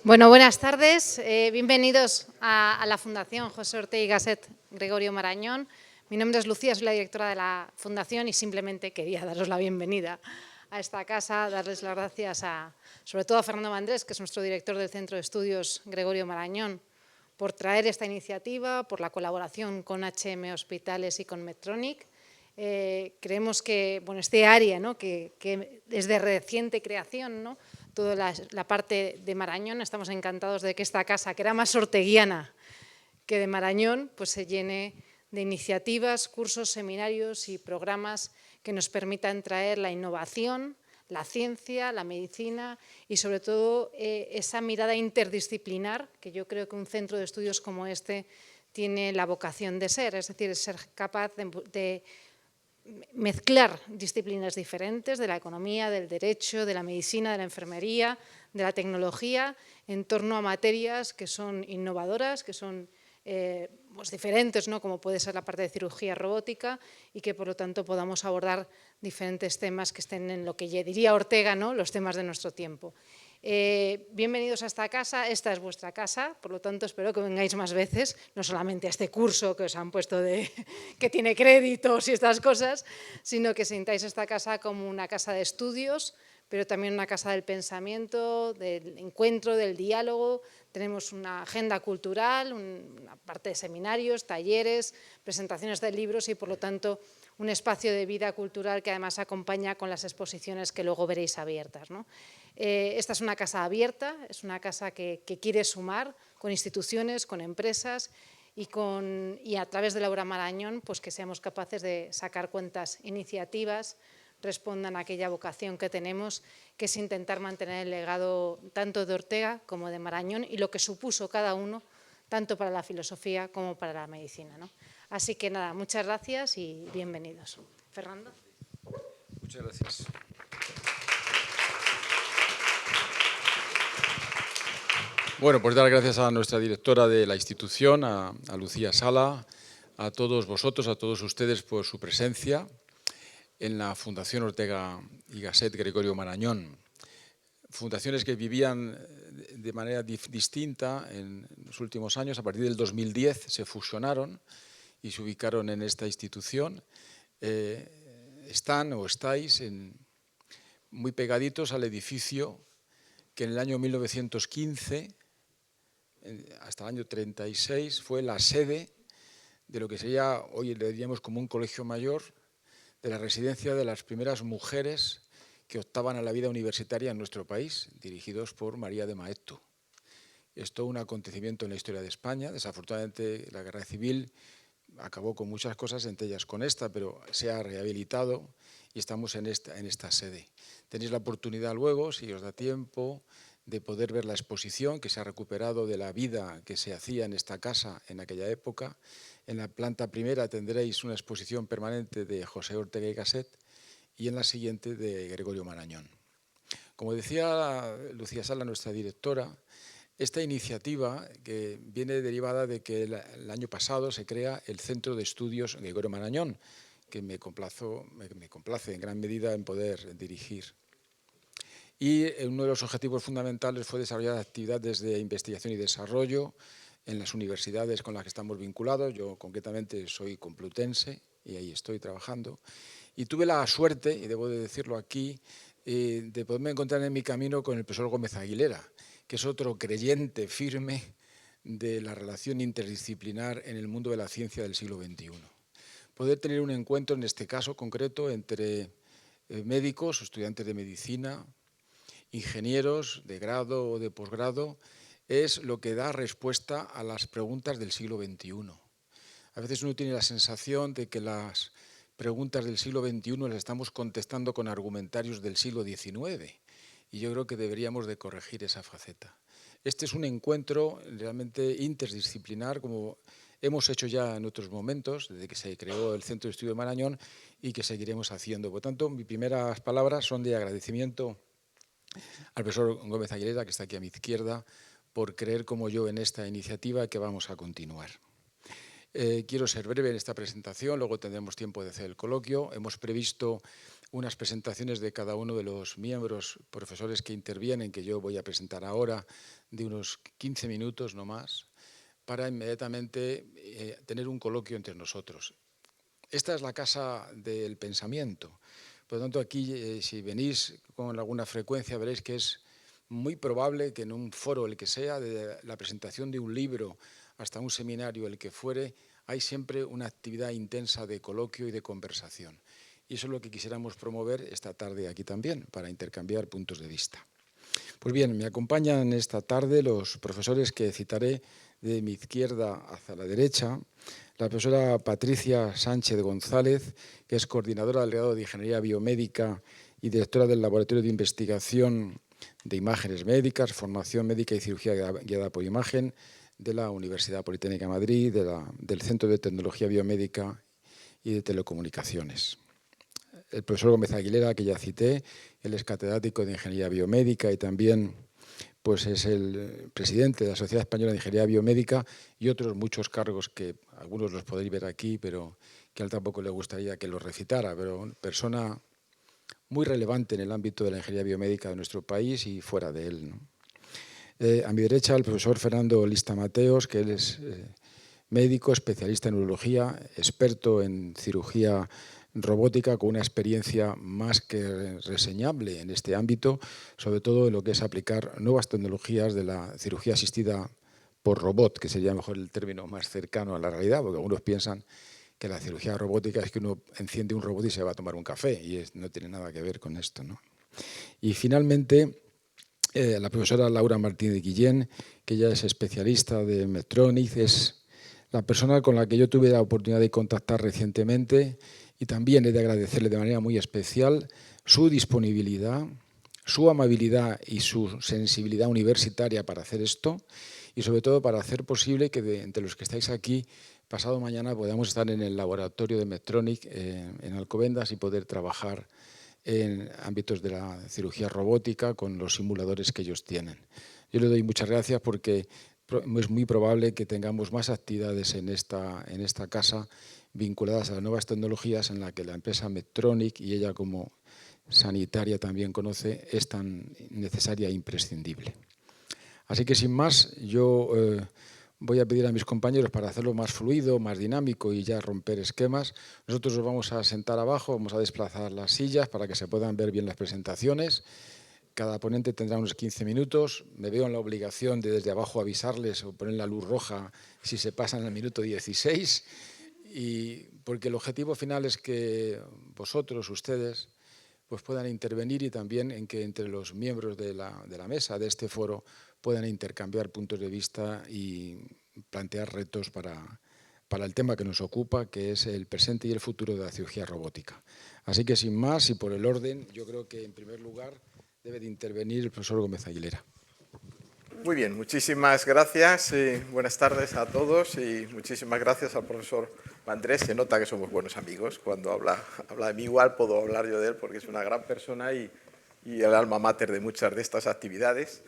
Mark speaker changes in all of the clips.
Speaker 1: Bueno, buenas tardes. Bienvenidos a la Fundación José Ortega y Gasset Gregorio Marañón. Mi nombre es Lucía, soy la directora de la Fundación y simplemente quería daros la bienvenida a esta casa, darles las gracias sobre todo a Fernando Mandrés, que es nuestro director del Centro de Estudios Gregorio Marañón, por traer esta iniciativa, por la colaboración con HM Hospitales y con Medtronic. Creemos que este área, ¿no? que es de reciente creación, ¿no? Toda la parte de Marañón, estamos encantados de que esta casa, que era más orteguiana que de Marañón, pues se llene de iniciativas, cursos, seminarios y programas que nos permitan traer la innovación, la ciencia, la medicina y sobre todo esa mirada interdisciplinar que yo creo que un centro de estudios como este tiene la vocación de ser, es decir, ser capaz de mezclar disciplinas diferentes de la economía, del derecho, de la medicina, de la enfermería, de la tecnología, en torno a materias que son innovadoras, que son diferentes, ¿no? Como puede ser la parte de cirugía robótica y que por lo tanto podamos abordar diferentes temas que estén en lo que diría Ortega, ¿no? Los temas de nuestro tiempo. Bienvenidos a esta casa, esta es vuestra casa, por lo tanto espero que vengáis más veces, no solamente a este curso que os han puesto que tiene créditos y estas cosas, sino que sintáis esta casa como una casa de estudios, pero también una casa del pensamiento, del encuentro, del diálogo. Tenemos una agenda cultural, una parte de seminarios, talleres, presentaciones de libros y por lo tanto un espacio de vida cultural que además acompaña con las exposiciones que luego veréis abiertas, ¿no? Esta es una casa abierta, es una casa que quiere sumar con instituciones, con empresas y a través de Laura Marañón pues que seamos capaces de sacar cuentas iniciativas, respondan a aquella vocación que tenemos, que es intentar mantener el legado tanto de Ortega como de Marañón y lo que supuso cada uno, tanto para la filosofía como para la medicina, ¿no? Así que nada, muchas gracias y bienvenidos. Fernando.
Speaker 2: Muchas gracias. Bueno, pues dar gracias a nuestra directora de la institución, a Lucía Sala, a todos vosotros, a todos ustedes por su presencia en la Fundación Ortega y Gasset Gregorio Marañón. Fundaciones que vivían de manera distinta en los últimos años. A partir del 2010 se fusionaron y se ubicaron en esta institución. Están o estáis muy pegaditos al edificio que en el año 1915, hasta el año 36, fue la sede de lo que sería, hoy le diríamos como un colegio mayor, de la residencia de las primeras mujeres que optaban a la vida universitaria en nuestro país, dirigidos por María de Maeztu. Es todo un acontecimiento en la historia de España. Desafortunadamente, la guerra civil acabó con muchas cosas, entre ellas con esta, pero se ha rehabilitado y estamos en esta sede. Tenéis la oportunidad luego, si os da tiempo, de poder ver la exposición que se ha recuperado de la vida que se hacía en esta casa en aquella época. En la planta primera tendréis una exposición permanente de José Ortega y Gasset y en la siguiente de Gregorio Marañón. Como decía Lucía Sala, nuestra directora, esta iniciativa que viene derivada de que el año pasado se crea el Centro de Estudios Gregorio Marañón, que me complace en gran medida en poder dirigir. Y uno de los objetivos fundamentales fue desarrollar actividades de investigación y desarrollo en las universidades con las que estamos vinculados. Yo concretamente soy complutense y ahí estoy trabajando. Y tuve la suerte, y debo de decirlo aquí, de poderme encontrar en mi camino con el profesor Gómez Aguilera, que es otro creyente firme de la relación interdisciplinar en el mundo de la ciencia del siglo XXI. Poder tener un encuentro, en este caso concreto, entre médicos, estudiantes de medicina, ingenieros de grado o de posgrado, es lo que da respuesta a las preguntas del siglo XXI. A veces uno tiene la sensación de que las preguntas del siglo XXI las estamos contestando con argumentarios del siglo XIX y yo creo que deberíamos de corregir esa faceta. Este es un encuentro realmente interdisciplinar, como hemos hecho ya en otros momentos, desde que se creó el Centro de Estudio de Marañón y que seguiremos haciendo. Por tanto, mis primeras palabras son de agradecimiento al profesor Gómez Aguilera, que está aquí a mi izquierda, por creer como yo en esta iniciativa que vamos a continuar. Quiero ser breve en esta presentación, luego tendremos tiempo de hacer el coloquio. Hemos previsto unas presentaciones de cada uno de los miembros, profesores que intervienen, que yo voy a presentar ahora, de unos 15 minutos, no más, para inmediatamente tener un coloquio entre nosotros. Esta es la casa del pensamiento. Por lo tanto, aquí, si venís con alguna frecuencia, veréis que es muy probable que en un foro, el que sea, de la presentación de un libro hasta un seminario, el que fuere, hay siempre una actividad intensa de coloquio y de conversación. Y eso es lo que quisiéramos promover esta tarde aquí también, para intercambiar puntos de vista. Pues bien, me acompañan esta tarde los profesores que citaré de mi izquierda hacia la derecha. La profesora Patricia Sánchez González, que es coordinadora del grado de Ingeniería Biomédica y directora del Laboratorio de Investigación de Imágenes Médicas, Formación Médica y Cirugía Guiada por Imagen de la Universidad Politécnica de Madrid, del Centro de Tecnología Biomédica y de Telecomunicaciones. El profesor Gómez Aguilera, que ya cité, él es catedrático de Ingeniería Biomédica y también pues, es el presidente de la Sociedad Española de Ingeniería Biomédica y otros muchos cargos que algunos los podéis ver aquí, pero que a él tampoco le gustaría que los recitara, pero persona muy relevante en el ámbito de la ingeniería biomédica de nuestro país y fuera de él, ¿no? A mi derecha, el profesor Fernando Lista Mateos, que él es médico, especialista en urología, experto en cirugía robótica, con una experiencia más que reseñable en este ámbito, sobre todo en lo que es aplicar nuevas tecnologías de la cirugía asistida por robot, que sería mejor el término más cercano a la realidad, porque algunos piensan que la cirugía robótica es que uno enciende un robot y se va a tomar un café, y no tiene nada que ver con esto, ¿no? Y finalmente, la profesora Laura Martínez Guillén, que ella es especialista de Medtronic, es la persona con la que yo tuve la oportunidad de contactar recientemente y también he de agradecerle de manera muy especial su disponibilidad, su amabilidad y su sensibilidad universitaria para hacer esto y sobre todo para hacer posible que entre los que estáis aquí, pasado mañana podamos estar en el laboratorio de Medtronic en Alcobendas y poder trabajar en ámbitos de la cirugía robótica con los simuladores que ellos tienen. Yo le doy muchas gracias porque es muy probable que tengamos más actividades en esta casa vinculadas a las nuevas tecnologías en la que la empresa Medtronic y ella como sanitaria también conoce es tan necesaria e imprescindible. Así que sin más, yo voy a pedir a mis compañeros para hacerlo más fluido, más dinámico y ya romper esquemas. Nosotros nos vamos a sentar abajo, vamos a desplazar las sillas para que se puedan ver bien las presentaciones. Cada ponente tendrá unos 15 minutos. Me veo en la obligación de desde abajo avisarles o poner la luz roja si se pasan al minuto 16. Porque el objetivo final es que vosotros, ustedes, pues puedan intervenir y también en que entre los miembros de la mesa de este foro puedan intercambiar puntos de vista y plantear retos para el tema que nos ocupa, que es el presente y el futuro de la cirugía robótica. Así que sin más y por el orden, yo creo que en primer lugar debe de intervenir el profesor Gómez Aguilera.
Speaker 3: Muy bien, muchísimas gracias. Buenas tardes a todos y muchísimas gracias al profesor Andrés. Se nota que somos buenos amigos. Cuando habla de mí igual puedo hablar yo de él porque es una gran persona y el alma mater de muchas de estas actividades.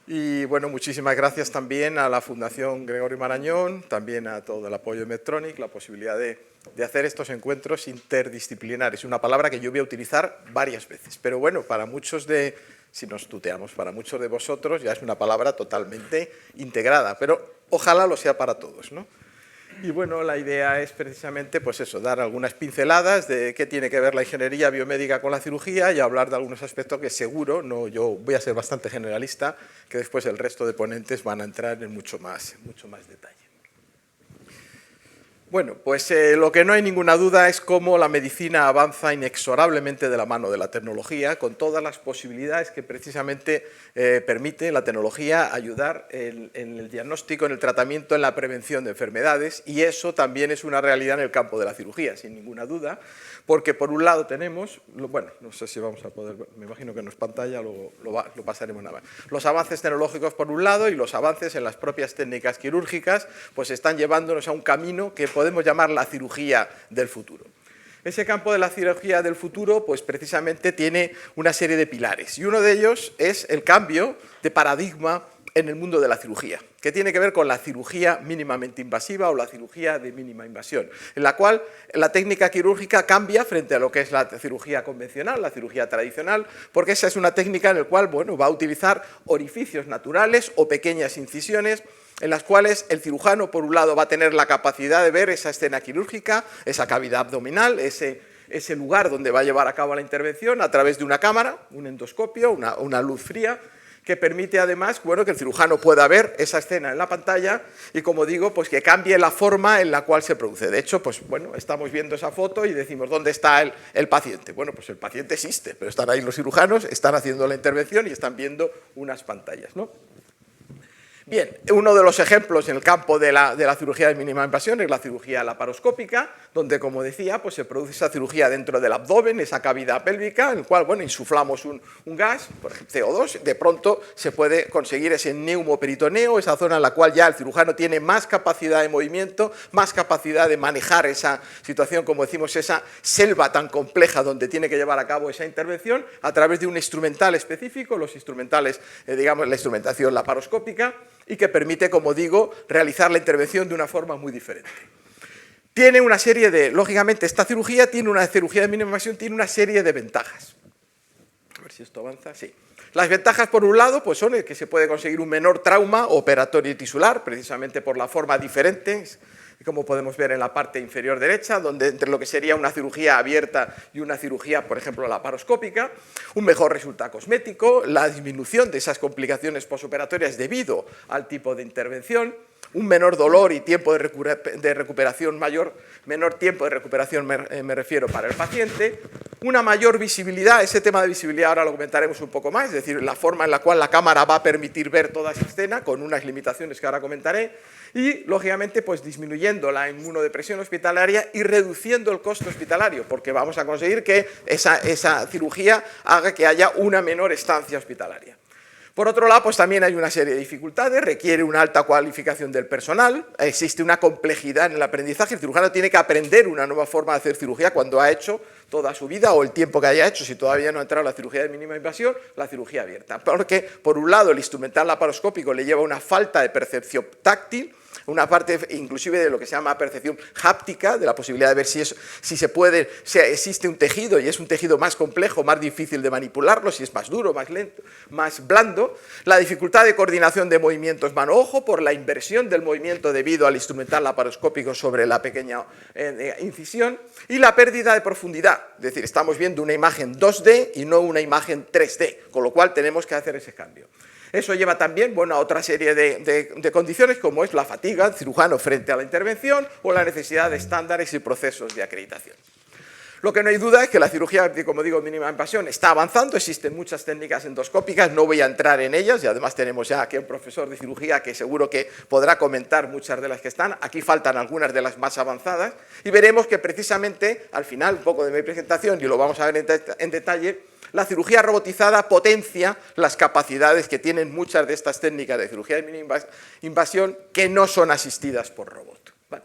Speaker 3: Y bueno, muchísimas gracias también a la Fundación Gregorio Marañón, también a todo el apoyo de Medtronic, la posibilidad de hacer estos encuentros interdisciplinares. Una palabra que yo voy a utilizar varias veces, pero bueno, para muchos si nos tuteamos, para muchos de vosotros ya es una palabra totalmente integrada, pero ojalá lo sea para todos, ¿no? Y bueno, la idea es precisamente pues eso, dar algunas pinceladas de qué tiene que ver la ingeniería biomédica con la cirugía y hablar de algunos aspectos que seguro, yo voy a ser bastante generalista, que después el resto de ponentes van a entrar en mucho más detalle. Bueno, pues lo que no hay ninguna duda es cómo la medicina avanza inexorablemente de la mano de la tecnología, con todas las posibilidades que precisamente permite la tecnología ayudar en el diagnóstico, en el tratamiento, en la prevención de enfermedades, y eso también es una realidad en el campo de la cirugía, sin ninguna duda, porque por un lado tenemos, bueno, no sé si vamos a poder, me imagino que no es pantalla, luego lo pasaremos nada más. Los avances tecnológicos por un lado y los avances en las propias técnicas quirúrgicas pues están llevándonos a un camino que podemos llamar la cirugía del futuro. Ese campo de la cirugía del futuro pues precisamente tiene una serie de pilares y uno de ellos es el cambio de paradigma en el mundo de la cirugía, que tiene que ver con la cirugía mínimamente invasiva o la cirugía de mínima invasión, en la cual la técnica quirúrgica cambia frente a lo que es la cirugía convencional, la cirugía tradicional, porque esa es una técnica en la cual, bueno, va a utilizar orificios naturales o pequeñas incisiones en las cuales el cirujano, por un lado, va a tener la capacidad de ver esa escena quirúrgica, esa cavidad abdominal, ese lugar donde va a llevar a cabo la intervención a través de una cámara, un endoscopio, una luz fría, que permite además, bueno, que el cirujano pueda ver esa escena en la pantalla y, como digo, pues que cambie la forma en la cual se produce. De hecho, pues bueno, estamos viendo esa foto y decimos, ¿dónde está el paciente? Bueno, pues el paciente existe, pero están ahí los cirujanos, están haciendo la intervención y están viendo unas pantallas, ¿no? Bien, uno de los ejemplos en el campo de la cirugía de mínima invasión es la cirugía laparoscópica, donde, como decía, pues se produce esa cirugía dentro del abdomen, esa cavidad pélvica, en el cual, bueno, insuflamos un gas, por ejemplo CO2, de pronto se puede conseguir ese neumoperitoneo, esa zona en la cual ya el cirujano tiene más capacidad de movimiento, más capacidad de manejar esa situación, como decimos, esa selva tan compleja donde tiene que llevar a cabo esa intervención a través de un instrumental específico, los instrumentales, digamos, la instrumentación laparoscópica, y que permite, como digo, realizar la intervención de una forma muy diferente. Tiene una serie de, lógicamente, esta cirugía tiene una cirugía de mínima invasión, tiene una serie de ventajas. A ver si esto avanza, sí. Las ventajas, por un lado, pues son el que se puede conseguir un menor trauma operatorio y tisular, precisamente por la forma diferente, como podemos ver en la parte inferior derecha, donde entre lo que sería una cirugía abierta y una cirugía, por ejemplo, laparoscópica, un mejor resultado cosmético, la disminución de esas complicaciones posoperatorias debido al tipo de intervención, un menor dolor y tiempo de recuperación mayor, menor tiempo de recuperación me refiero para el paciente, una mayor visibilidad, ese tema de visibilidad ahora lo comentaremos un poco más, es decir, la forma en la cual la cámara va a permitir ver toda esa escena con unas limitaciones que ahora comentaré, y, lógicamente, pues disminuyendo la inmunodepresión hospitalaria y reduciendo el costo hospitalario, porque vamos a conseguir que esa cirugía haga que haya una menor estancia hospitalaria. Por otro lado, pues también hay una serie de dificultades, requiere una alta cualificación del personal, existe una complejidad en el aprendizaje, el cirujano tiene que aprender una nueva forma de hacer cirugía cuando ha hecho toda su vida o el tiempo que haya hecho, si todavía no ha entrado la cirugía de mínima invasión, la cirugía abierta. Porque, por un lado, el instrumental laparoscópico le lleva una falta de percepción táctil, una parte inclusive de lo que se llama percepción háptica, de la posibilidad de ver si existe un tejido y es un tejido más complejo, más difícil de manipularlo, si es más duro, más lento, más blando, la dificultad de coordinación de movimientos mano-ojo por la inversión del movimiento debido al instrumental laparoscópico sobre la pequeña incisión y la pérdida de profundidad, es decir, estamos viendo una imagen 2D y no una imagen 3D, con lo cual tenemos que hacer ese cambio. Eso lleva también, bueno, a otra serie de condiciones, como es la fatiga del cirujano frente a la intervención o la necesidad de estándares y procesos de acreditación. Lo que no hay duda es que la cirugía, como digo, mínima invasión está avanzando, existen muchas técnicas endoscópicas, no voy a entrar en ellas y además tenemos ya aquí un profesor de cirugía que seguro que podrá comentar muchas de las que están, aquí faltan algunas de las más avanzadas y veremos que precisamente al final, un poco de mi presentación y lo vamos a ver en detalle, la cirugía robotizada potencia las capacidades que tienen muchas de estas técnicas de cirugía de mínima invasión que no son asistidas por robot. ¿Vale?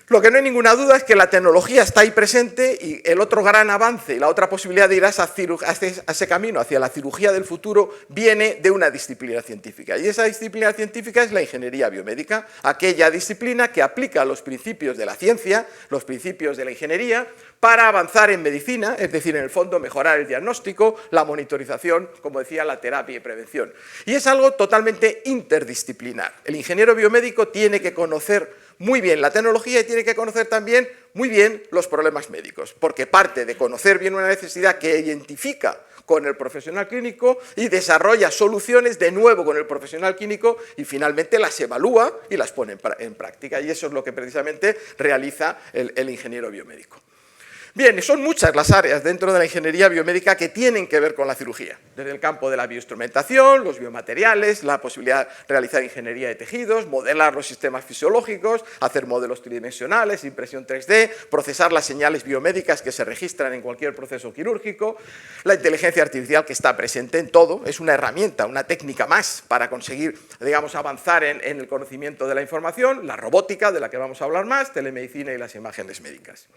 Speaker 3: Lo que no hay ninguna duda es que la tecnología está ahí presente y el otro gran avance y la otra posibilidad de ir a ese camino hacia la cirugía del futuro viene de una disciplina científica. Y esa disciplina científica es la ingeniería biomédica, aquella disciplina que aplica los principios de la ciencia, los principios de la ingeniería, para avanzar en medicina, es decir, en el fondo mejorar el diagnóstico, la monitorización, como decía, la terapia y prevención. Y es algo totalmente interdisciplinar. El ingeniero biomédico tiene que conocer muy bien la tecnología y tiene que conocer también muy bien los problemas médicos, porque parte de conocer bien una necesidad que identifica con el profesional clínico y desarrolla soluciones de nuevo con el profesional clínico y finalmente las evalúa y las pone en práctica. Y eso es lo que precisamente realiza el ingeniero biomédico. Bien, son muchas las áreas dentro de la ingeniería biomédica que tienen que ver con la cirugía, desde el campo de la bioinstrumentación, los biomateriales, la posibilidad de realizar ingeniería de tejidos, modelar los sistemas fisiológicos, hacer modelos tridimensionales, impresión 3D, procesar las señales biomédicas que se registran en cualquier proceso quirúrgico, la inteligencia artificial que está presente en todo, es una herramienta, una técnica más para conseguir, digamos, avanzar en el conocimiento de la información, la robótica, de la que vamos a hablar más, telemedicina y las imágenes médicas.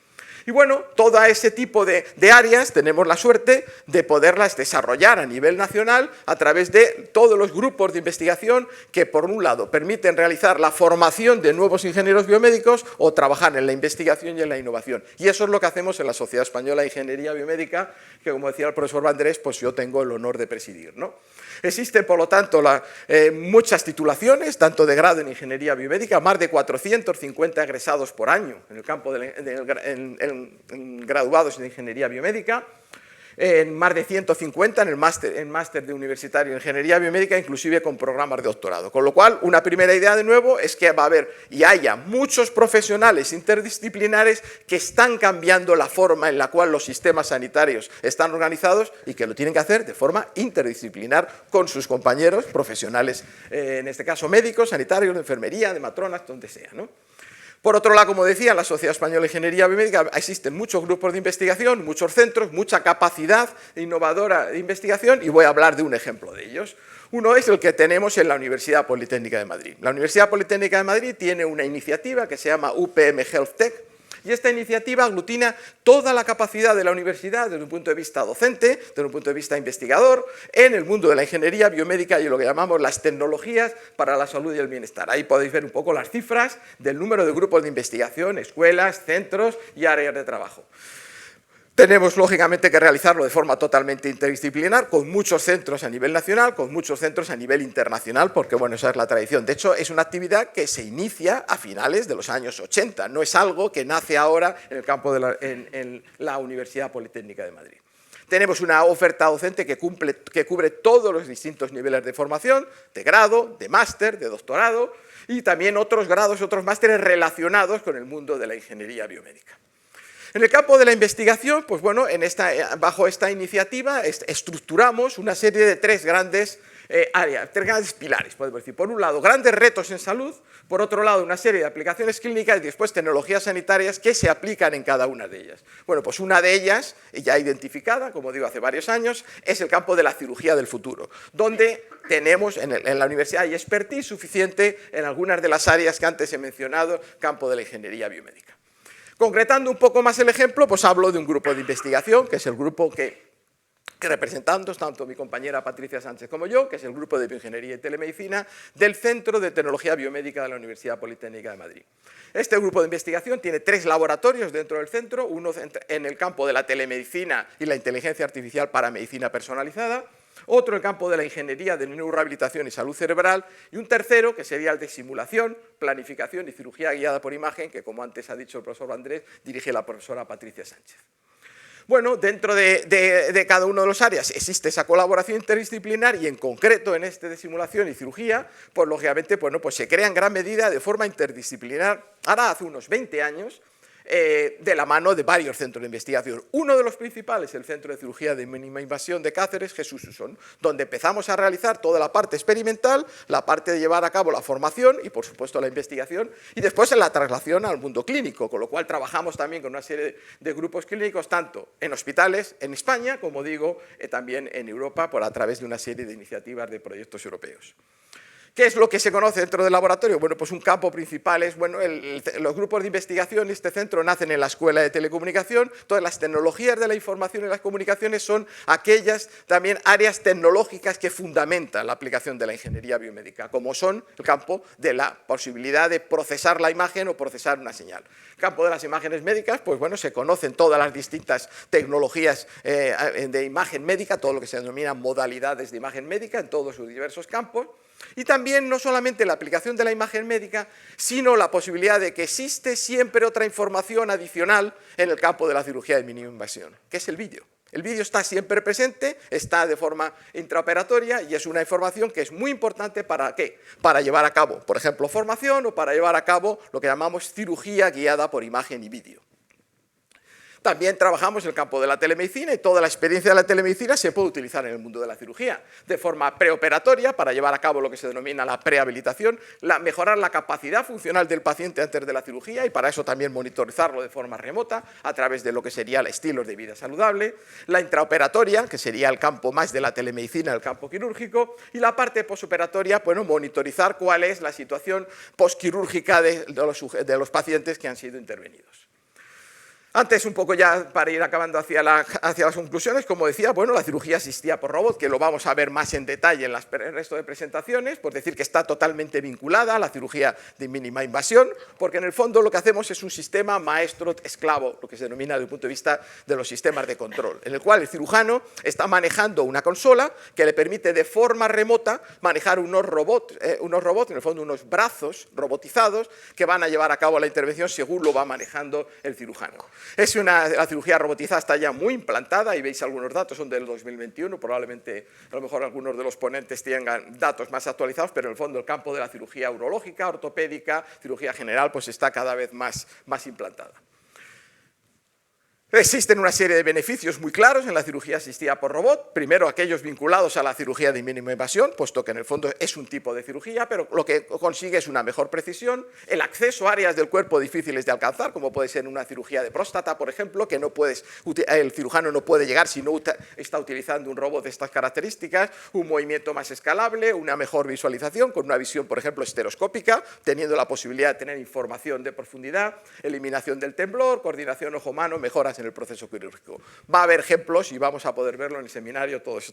Speaker 3: Y bueno, todo todo ese tipo de áreas tenemos la suerte de poderlas desarrollar a nivel nacional a través de todos los grupos de investigación que, por un lado, permiten realizar la formación de nuevos ingenieros biomédicos o trabajar en la investigación y en la innovación. Y eso es lo que hacemos en la Sociedad Española de Ingeniería Biomédica, que, como decía el profesor Vandrés, pues yo tengo el honor de presidir, ¿no? Existen, por lo tanto, muchas titulaciones, tanto de grado en Ingeniería Biomédica, más de 450 egresados por año en el campo en graduados en Ingeniería Biomédica, en más de 150 en el máster de universitario en Ingeniería Biomédica, inclusive con programas de doctorado. Con lo cual, una primera idea de nuevo es que va a haber y haya muchos profesionales interdisciplinares que están cambiando la forma en la cual los sistemas sanitarios están organizados y que lo tienen que hacer de forma interdisciplinar con sus compañeros profesionales, en este caso médicos, sanitarios, de enfermería, de matronas, donde sea, ¿no? Por otro lado, como decía, en la Sociedad Española de Ingeniería Biomédica existen muchos grupos de investigación, muchos centros, mucha capacidad innovadora de investigación, y voy a hablar de un ejemplo de ellos. Uno es el que tenemos en la Universidad Politécnica de Madrid. La Universidad Politécnica de Madrid tiene una iniciativa que se llama UPM Health Tech, y esta iniciativa aglutina toda la capacidad de la universidad desde un punto de vista docente, desde un punto de vista investigador, en el mundo de la ingeniería biomédica y lo que llamamos las tecnologías para la salud y el bienestar. Ahí podéis ver un poco las cifras del número de grupos de investigación, escuelas, centros y áreas de trabajo. Tenemos, lógicamente, que realizarlo de forma totalmente interdisciplinar, con muchos centros a nivel nacional, con muchos centros a nivel internacional, porque, bueno, esa es la tradición. De hecho, es una actividad que se inicia a finales de los años 80, no es algo que nace ahora en el campo de en la Universidad Politécnica de Madrid. Tenemos una oferta docente que cubre todos los distintos niveles de formación, de grado, de máster, de doctorado, y también otros grados, otros másteres relacionados con el mundo de la ingeniería biomédica. En el campo de la investigación, pues bueno, bajo esta iniciativa estructuramos una serie de tres grandes áreas, tres grandes pilares, podemos decir. Por un lado, grandes retos en salud, por otro lado, una serie de aplicaciones clínicas y después tecnologías sanitarias que se aplican en cada una de ellas. Bueno, pues una de ellas, ya identificada, como digo, hace varios años, es el campo de la cirugía del futuro, donde tenemos en la universidad hay expertise suficiente en algunas de las áreas que antes he mencionado, campo de la ingeniería biomédica. Concretando un poco más el ejemplo, pues hablo de un grupo de investigación, que es el grupo que representamos tanto mi compañera Patricia Sánchez como yo, que es el grupo de Bioingeniería y Telemedicina del Centro de Tecnología Biomédica de la Universidad Politécnica de Madrid. Este grupo de investigación tiene tres laboratorios dentro del centro, uno en el campo de la telemedicina y la inteligencia artificial para medicina personalizada, otro en el campo de la ingeniería de neurorehabilitación y salud cerebral, y un tercero que sería el de simulación, planificación y cirugía guiada por imagen, que, como antes ha dicho el profesor Andrés, dirige la profesora Patricia Sánchez. Bueno, dentro de cada una de las áreas existe esa colaboración interdisciplinar y en concreto en este de simulación y cirugía, pues lógicamente bueno, pues se crea en gran medida de forma interdisciplinar, ahora hace unos 20 años, de la mano de varios centros de investigación. Uno de los principales, el Centro de Cirugía de Mínima Invasión de Cáceres, Jesús Usón, donde empezamos a realizar toda la parte experimental, la parte de llevar a cabo la formación y, por supuesto, la investigación, y después en la traslación al mundo clínico, con lo cual trabajamos también con una serie de grupos clínicos, tanto en hospitales en España, como digo, también en Europa, a través de una serie de iniciativas de proyectos europeos. ¿Qué es lo que se conoce dentro del laboratorio? Bueno, pues un campo principal es, bueno, los grupos de investigación, este centro nacen en la Escuela de Telecomunicación, todas las tecnologías de la información y las comunicaciones son aquellas también áreas tecnológicas que fundamentan la aplicación de la ingeniería biomédica, como son el campo de la posibilidad de procesar la imagen o procesar una señal. El campo de las imágenes médicas, pues bueno, se conocen todas las distintas tecnologías de imagen médica, todo lo que se denomina modalidades de imagen médica en todos sus diversos campos. Y también no solamente la aplicación de la imagen médica, sino la posibilidad de que existe siempre otra información adicional en el campo de la cirugía de mínima invasión, que es el vídeo. El vídeo está siempre presente, está de forma intraoperatoria y es una información que es muy importante ¿para qué? Para llevar a cabo, por ejemplo, formación o para llevar a cabo lo que llamamos cirugía guiada por imagen y vídeo. También trabajamos en el campo de la telemedicina y toda la experiencia de la telemedicina se puede utilizar en el mundo de la cirugía, de forma preoperatoria para llevar a cabo lo que se denomina la prehabilitación, mejorar la capacidad funcional del paciente antes de la cirugía y para eso también monitorizarlo de forma remota a través de lo que sería el estilo de vida saludable, la intraoperatoria, que sería el campo más de la telemedicina, el campo quirúrgico, y la parte posoperatoria, bueno, monitorizar cuál es la situación posquirúrgica de los pacientes que han sido intervenidos. Antes, un poco ya para ir acabando hacia las conclusiones, como decía, bueno, la cirugía asistida por robot, que lo vamos a ver más en detalle en el resto de presentaciones, por decir que está totalmente vinculada a la cirugía de mínima invasión, porque en el fondo lo que hacemos es un sistema maestro-esclavo, lo que se denomina desde el punto de vista de los sistemas de control, en el cual el cirujano está manejando una consola que le permite de forma remota manejar unos robots, en el fondo unos brazos robotizados que van a llevar a cabo la intervención según lo va manejando el cirujano. La cirugía robotizada está ya muy implantada y veis algunos datos, son del 2021, probablemente a lo mejor algunos de los ponentes tengan datos más actualizados, pero en el fondo el campo de la cirugía urológica, ortopédica, cirugía general, pues está cada vez más implantada. Existen una serie de beneficios muy claros en la cirugía asistida por robot. Primero, aquellos vinculados a la cirugía de mínima invasión, puesto que en el fondo es un tipo de cirugía, pero lo que consigue es una mejor precisión, el acceso a áreas del cuerpo difíciles de alcanzar, como puede ser una cirugía de próstata, por ejemplo, que el cirujano no puede llegar si no está utilizando un robot de estas características, un movimiento más escalable, una mejor visualización, con una visión, por ejemplo, estereoscópica, teniendo la posibilidad de tener información de profundidad, eliminación del temblor, coordinación ojo-mano, mejoras en el proceso quirúrgico. Va a haber ejemplos y vamos a poder verlo en el seminario, todas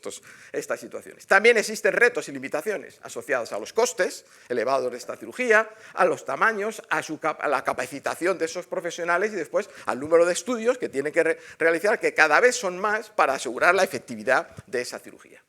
Speaker 3: estas situaciones. También existen retos y limitaciones asociados a los costes elevados de esta cirugía, a los tamaños, a la capacitación de esos profesionales y después al número de estudios que tienen que realizar, que cada vez son más para asegurar la efectividad de esa cirugía.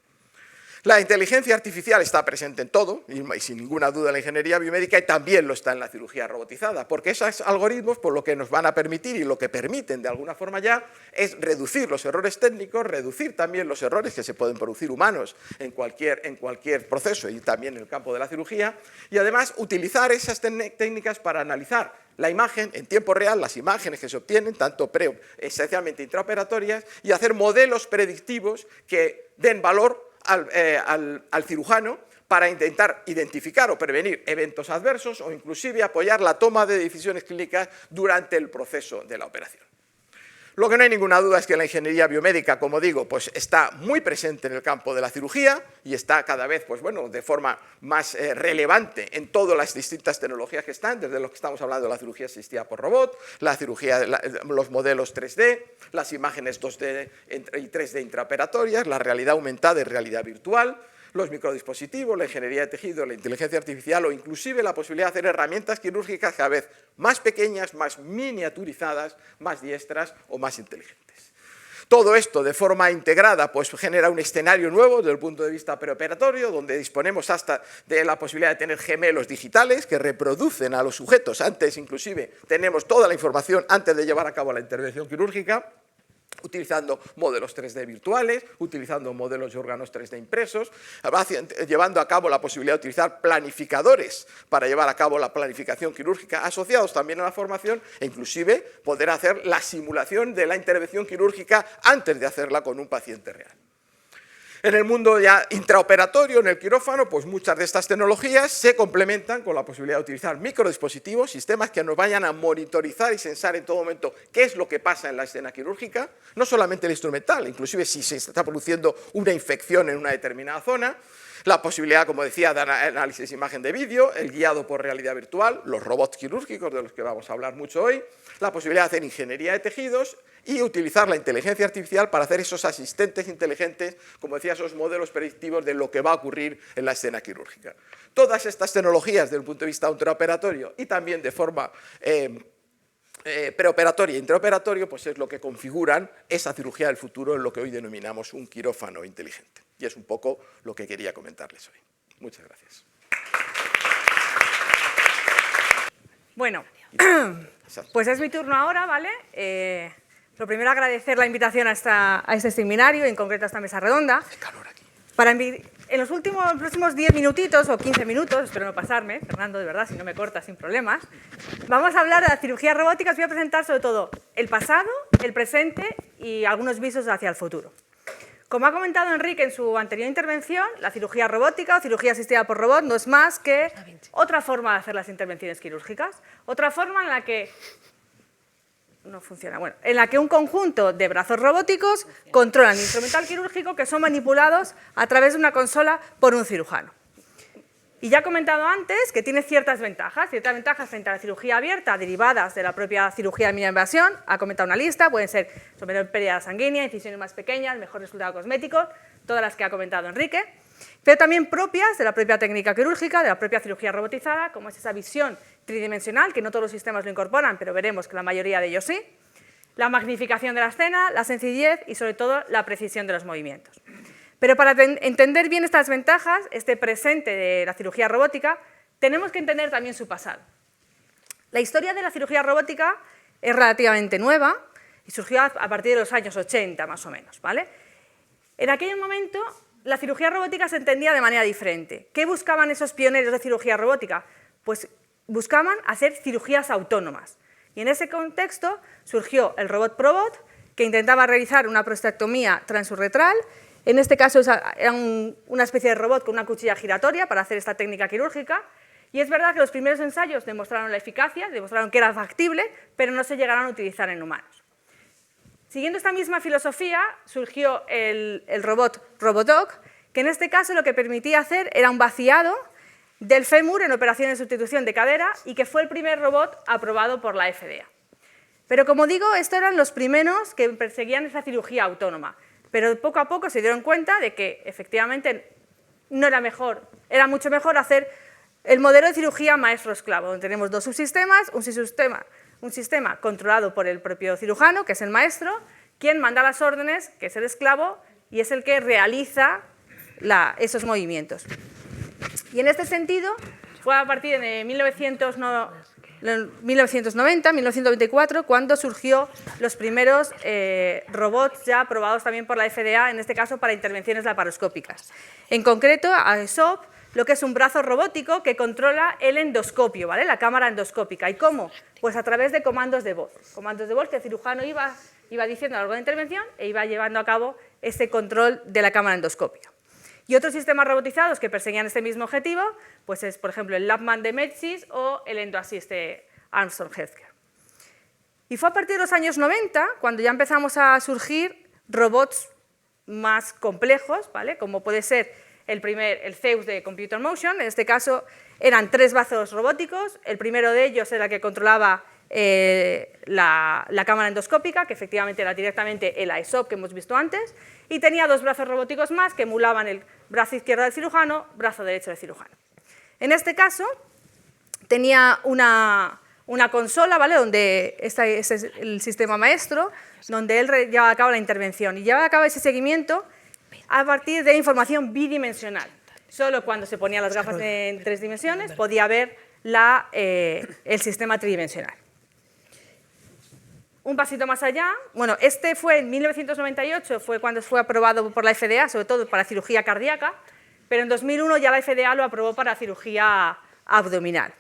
Speaker 3: La inteligencia artificial está presente en todo, y sin ninguna duda en la ingeniería biomédica, y también lo está en la cirugía robotizada, porque esos algoritmos, por lo que nos van a permitir y lo que permiten de alguna forma ya, es reducir los errores técnicos, reducir también los errores que se pueden producir humanos en cualquier proceso y también en el campo de la cirugía, y además utilizar esas técnicas para analizar la imagen en tiempo real, las imágenes que se obtienen, tanto esencialmente intraoperatorias, y hacer modelos predictivos que den valor al cirujano para intentar identificar o prevenir eventos adversos o inclusive apoyar la toma de decisiones clínicas durante el proceso de la operación. Lo que no hay ninguna duda es que la ingeniería biomédica, como digo, pues está muy presente en el campo de la cirugía y está cada vez, pues bueno, de forma más relevante en todas las distintas tecnologías que están, desde lo que estamos hablando de la cirugía asistida por robot, la cirugía, los modelos 3D, las imágenes 2D y 3D intraoperatorias, la realidad aumentada y realidad virtual, los microdispositivos, la ingeniería de tejido, la inteligencia artificial o inclusive la posibilidad de hacer herramientas quirúrgicas cada vez más pequeñas, más miniaturizadas, más diestras o más inteligentes. Todo esto de forma integrada pues genera un escenario nuevo desde el punto de vista preoperatorio, donde disponemos hasta de la posibilidad de tener gemelos digitales que reproducen a los sujetos. Antes inclusive tenemos toda la información antes de llevar a cabo la intervención quirúrgica, utilizando modelos 3D virtuales, utilizando modelos de órganos 3D impresos, llevando a cabo la posibilidad de utilizar planificadores para llevar a cabo la planificación quirúrgica, asociados también a la formación, e inclusive poder hacer la simulación de la intervención quirúrgica antes de hacerla con un paciente real. En el mundo ya intraoperatorio, en el quirófano, pues muchas de estas tecnologías se complementan con la posibilidad de utilizar microdispositivos, sistemas que nos vayan a monitorizar y sensar en todo momento qué es lo que pasa en la escena quirúrgica, no solamente el instrumental, inclusive si se está produciendo una infección en una determinada zona, la posibilidad, como decía, de análisis de imagen de vídeo, el guiado por realidad virtual, los robots quirúrgicos, de los que vamos a hablar mucho hoy, la posibilidad de hacer ingeniería de tejidos y utilizar la inteligencia artificial para hacer esos asistentes inteligentes, como decía, esos modelos predictivos de lo que va a ocurrir en la escena quirúrgica. Todas estas tecnologías desde el punto de vista intraoperatorio y también de forma preoperatoria e intraoperatorio, pues es lo que configuran esa cirugía del futuro en lo que hoy denominamos un quirófano inteligente. Y es un poco lo que quería comentarles hoy. Muchas gracias.
Speaker 4: Bueno, pues es mi turno ahora, ¿vale? Lo primero, agradecer la invitación a este seminario, en concreto a esta mesa redonda.
Speaker 3: Hace calor aquí.
Speaker 4: En los próximos 10 minutitos o 15 minutos, espero no pasarme, Fernando, de verdad, si no me cortas sin problemas, vamos a hablar de la cirugía robótica. Os voy a presentar sobre todo el pasado, el presente y algunos visos hacia el futuro. Como ha comentado Enrique en su anterior intervención, la cirugía robótica o cirugía asistida por robot no es más que otra forma de hacer las intervenciones quirúrgicas, otra forma en la que no funciona. Bueno, en la que un conjunto de brazos robóticos controlan el instrumental quirúrgico que son manipulados a través de una consola por un cirujano. Y ya he comentado antes que tiene ciertas ventajas frente a la cirugía abierta derivadas de la propia cirugía de mínima invasión. Ha comentado una lista, pueden ser menor pérdida sanguínea, incisiones más pequeñas, mejor resultado cosmético, todas las que ha comentado Enrique, pero también propias de la propia técnica quirúrgica, de la propia cirugía robotizada, como es esa visión tridimensional, que no todos los sistemas lo incorporan, pero veremos que la mayoría de ellos sí, la magnificación de la escena, la sencillez y sobre todo la precisión de los movimientos. Pero para entender bien estas ventajas, este presente de la cirugía robótica, tenemos que entender también su pasado. La historia de la cirugía robótica es relativamente nueva y surgió a partir de los años 80, más o menos, ¿vale? En aquel momento, la cirugía robótica se entendía de manera diferente. ¿Qué buscaban esos pioneros de cirugía robótica? Pues buscaban hacer cirugías autónomas. Y en ese contexto surgió el robot Probot, que intentaba realizar una prostatectomía transuretral. En este caso era una especie de robot con una cuchilla giratoria para hacer esta técnica quirúrgica. Y es verdad que los primeros ensayos demostraron la eficacia, demostraron que era factible, pero no se llegaron a utilizar en humanos. Siguiendo esta misma filosofía, surgió el robot RobotDoc, que en este caso lo que permitía hacer era un vaciado del fémur en operaciones de sustitución de cadera y que fue el primer robot aprobado por la FDA. Pero como digo, estos eran los primeros que perseguían esa cirugía autónoma. Pero poco a poco se dieron cuenta de que efectivamente no era mejor, era mucho mejor hacer el modelo de cirugía maestro-esclavo, donde tenemos dos subsistemas, un sistema controlado por el propio cirujano, que es el maestro, quien manda las órdenes, que es el esclavo, y es el que realiza esos movimientos. Y en este sentido, fue a partir de 1994, cuando surgió los primeros robots ya aprobados también por la FDA, en este caso para intervenciones laparoscópicas. En concreto, AESOP, lo que es un brazo robótico que controla el endoscopio, ¿vale? La cámara endoscópica. ¿Y cómo? Pues a través de comandos de voz. Comandos de voz que el cirujano iba diciendo a lo largo de la intervención e iba llevando a cabo este control de la cámara endoscópica. Y otros sistemas robotizados que perseguían este mismo objetivo, pues es, por ejemplo, el Labman de Medsys o el EndoAssist de Armstrong Healthcare. Y fue a partir de los años 90 cuando ya empezamos a surgir robots más complejos, ¿vale? Como puede ser el Zeus de Computer Motion. En este caso eran 3 brazos robóticos. El primero de ellos era el que controlaba la cámara endoscópica, que efectivamente era directamente el AESOP que hemos visto antes, y tenía 2 brazos robóticos más que emulaban el brazo izquierdo del cirujano, brazo derecho del cirujano. En este caso tenía una consola, ¿vale? Donde ese es el sistema maestro, donde él llevaba a cabo la intervención y llevaba a cabo ese seguimiento a partir de información bidimensional. Solo cuando se ponían las gafas en 3 dimensiones podía ver el sistema tridimensional. Un pasito más allá, bueno, este fue en 1998, fue cuando fue aprobado por la FDA, sobre todo para cirugía cardíaca, pero en 2001 ya la FDA lo aprobó para cirugía abdominal.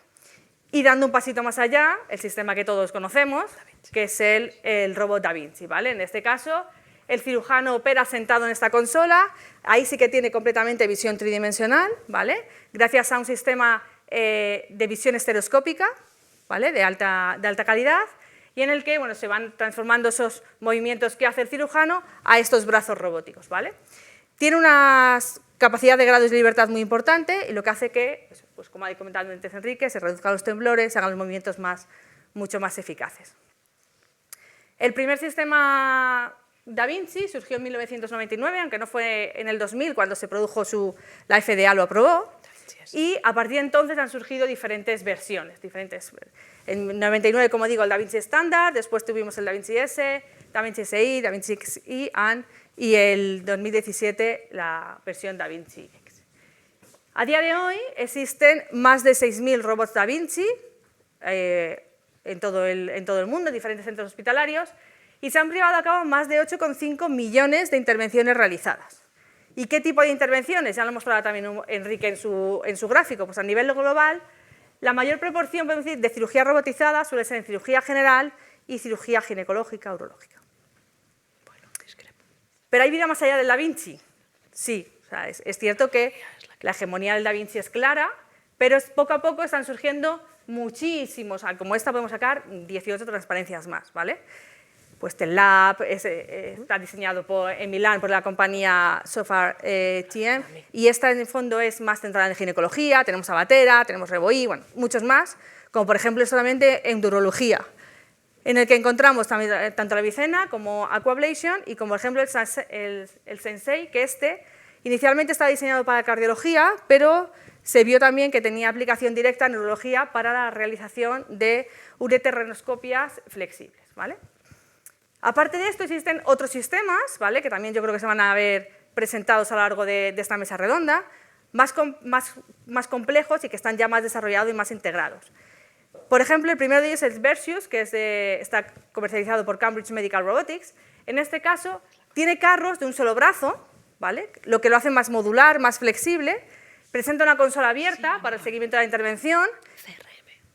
Speaker 4: Y dando un pasito más allá, el sistema que todos conocemos, que es el robot Da Vinci, ¿vale? En este caso, el cirujano opera sentado en esta consola, ahí sí que tiene completamente visión tridimensional, ¿vale? Gracias a un sistema de visión estereoscópica, ¿vale? de alta calidad, y en el que se van transformando esos movimientos que hace el cirujano a estos brazos robóticos, ¿vale? Tiene una capacidad de grados de libertad muy importante y lo que hace que, pues como ha comentado antes Enrique, se reduzcan los temblores, se hagan los movimientos mucho más eficaces. El primer sistema Da Vinci surgió en 1999, aunque no fue en el 2000 cuando se produjo la FDA lo aprobó, y a partir de entonces han surgido diferentes versiones. En 99, como digo, el Da Vinci estándar, después tuvimos el Da Vinci S, Da Vinci SI, Da Vinci XI, y el 2017 la versión Da Vinci X. A día de hoy existen más de 6.000 robots Da Vinci en todo el mundo, en diferentes centros hospitalarios, y se han llevado a cabo más de 8,5 millones de intervenciones realizadas. ¿Y qué tipo de intervenciones? Ya lo mostraba también Enrique en su gráfico. Pues a nivel global, la mayor proporción, podemos decir, de cirugía robotizada suele ser en cirugía general y cirugía ginecológica, urológica. Bueno, discrepo. ¿Pero hay vida más allá del Da Vinci? Sí, o sea, es cierto que la hegemonía del Da Vinci es clara, pero poco a poco están surgiendo muchísimos, como esta podemos sacar 18 transparencias más, ¿vale? pues TELLAB, está diseñado en Milán por la compañía Sofar TM, y esta en el fondo es más centrada en ginecología. Tenemos Avatera, tenemos Revoi, bueno, muchos más, como por ejemplo solamente en urología, en el que encontramos también tanto la Vicena como Aquablation y como por ejemplo el Sensei, que inicialmente estaba diseñado para cardiología, pero se vio también que tenía aplicación directa en neurología para la realización de ureteroscopias flexibles, ¿vale? Aparte de esto existen otros sistemas, ¿vale?, que también yo creo que se van a ver presentados a lo largo de esta mesa redonda, más complejos y que están ya más desarrollados y más integrados. Por ejemplo, el primero de ellos es Versus, que está comercializado por Cambridge Medical Robotics. En este caso, tiene carros de un solo brazo, ¿vale?, lo que lo hace más modular, más flexible. Presenta una consola abierta para el seguimiento de la intervención.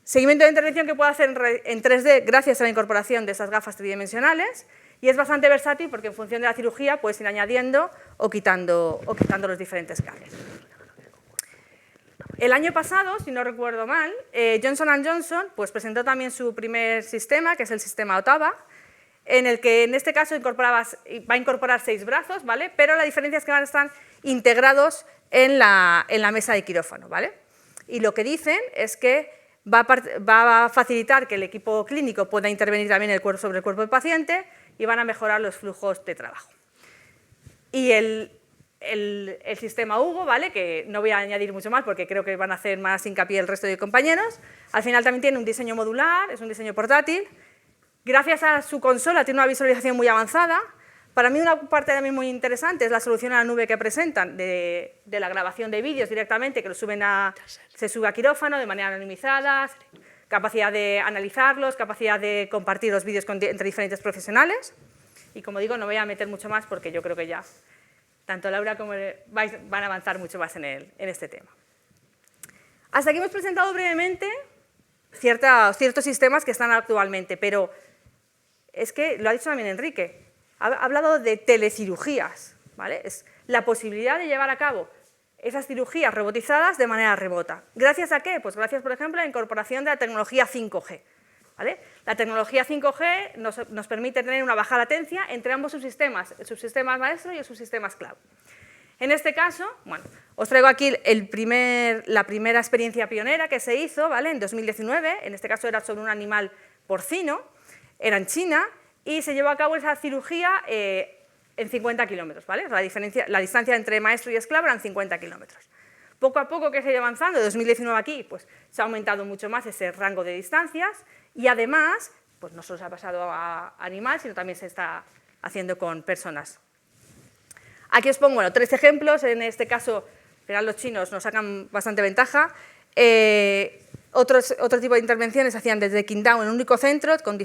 Speaker 4: Seguimiento de intervención que puede hacer en 3D gracias a la incorporación de esas gafas tridimensionales. Y es bastante versátil porque en función de la cirugía puedes ir añadiendo o quitando los diferentes cables. El año pasado, si no recuerdo mal, Johnson & Johnson pues, presentó también su primer sistema, que es el sistema Ottava, en el que en este caso va a incorporar 6 brazos, ¿vale?, pero la diferencia es que van a estar integrados en la mesa de quirófano, ¿vale? Y lo que dicen es que va a facilitar que el equipo clínico pueda intervenir también sobre el cuerpo del paciente y van a mejorar los flujos de trabajo. Y el sistema Hugo, ¿vale?, que no voy a añadir mucho más porque creo que van a hacer más hincapié el resto de compañeros, al final también tiene un diseño modular, es un diseño portátil. Gracias a su consola tiene una visualización muy avanzada. Para mí una parte también muy interesante es la solución a la nube que presentan de la grabación de vídeos directamente, que se sube a quirófano de manera anonimizada, capacidad de analizarlos, capacidad de compartir los vídeos entre diferentes profesionales. Y como digo, no voy a meter mucho más porque yo creo que ya tanto Laura como van a avanzar mucho más en este tema. Hasta aquí hemos presentado brevemente ciertos sistemas que están actualmente, pero es que lo ha dicho también Enrique, ha hablado de telecirugías, ¿vale? Es la posibilidad de llevar a cabo esas cirugías robotizadas de manera remota. ¿Gracias a qué? Pues gracias, por ejemplo, a la incorporación de la tecnología 5G. ¿Vale? La tecnología 5G nos permite tener una baja latencia entre ambos subsistemas, el subsistema maestro y el subsistema cloud. En este caso, bueno, os traigo aquí la primera experiencia pionera que se hizo, ¿vale?, en 2019, en este caso era sobre un animal porcino, era en China, y se llevó a cabo esa cirugía en 50 kilómetros, ¿vale? La distancia entre maestro y esclavo eran 50 kilómetros. Poco a poco que se ha ido avanzando, de 2019 aquí, pues se ha aumentado mucho más ese rango de distancias y además, pues no solo se ha pasado a animales, sino también se está haciendo con personas. Aquí os pongo 3 ejemplos, en este caso, al final los chinos nos sacan bastante ventaja. Otro tipo de intervenciones se hacían desde Qingdao en un único centro, con un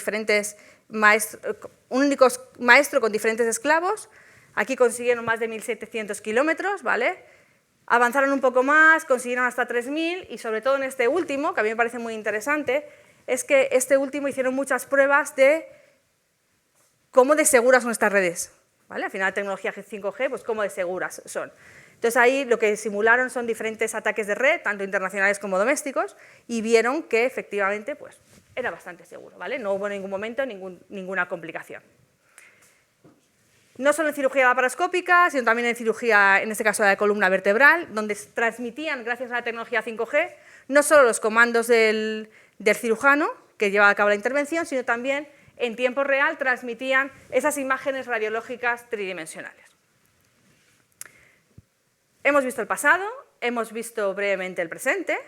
Speaker 4: único maestro con diferentes esclavos. Aquí consiguieron más de 1.700 kilómetros, ¿vale? Avanzaron un poco más, consiguieron hasta 3.000 y sobre todo en este último, que a mí me parece muy interesante, es que este último hicieron muchas pruebas de cómo de seguras son estas redes, ¿vale? Al final la tecnología 5G, pues cómo de seguras son. Entonces ahí lo que simularon son diferentes ataques de red, tanto internacionales como domésticos, y vieron que efectivamente pues, era bastante seguro, ¿vale? No hubo en ningún momento ninguna complicación. No solo en cirugía laparoscópica, sino también en cirugía, en este caso de la columna vertebral, donde transmitían, gracias a la tecnología 5G, no solo los comandos del cirujano que llevaba a cabo la intervención, sino también en tiempo real transmitían esas imágenes radiológicas tridimensionales. Hemos visto el pasado, hemos visto brevemente el presente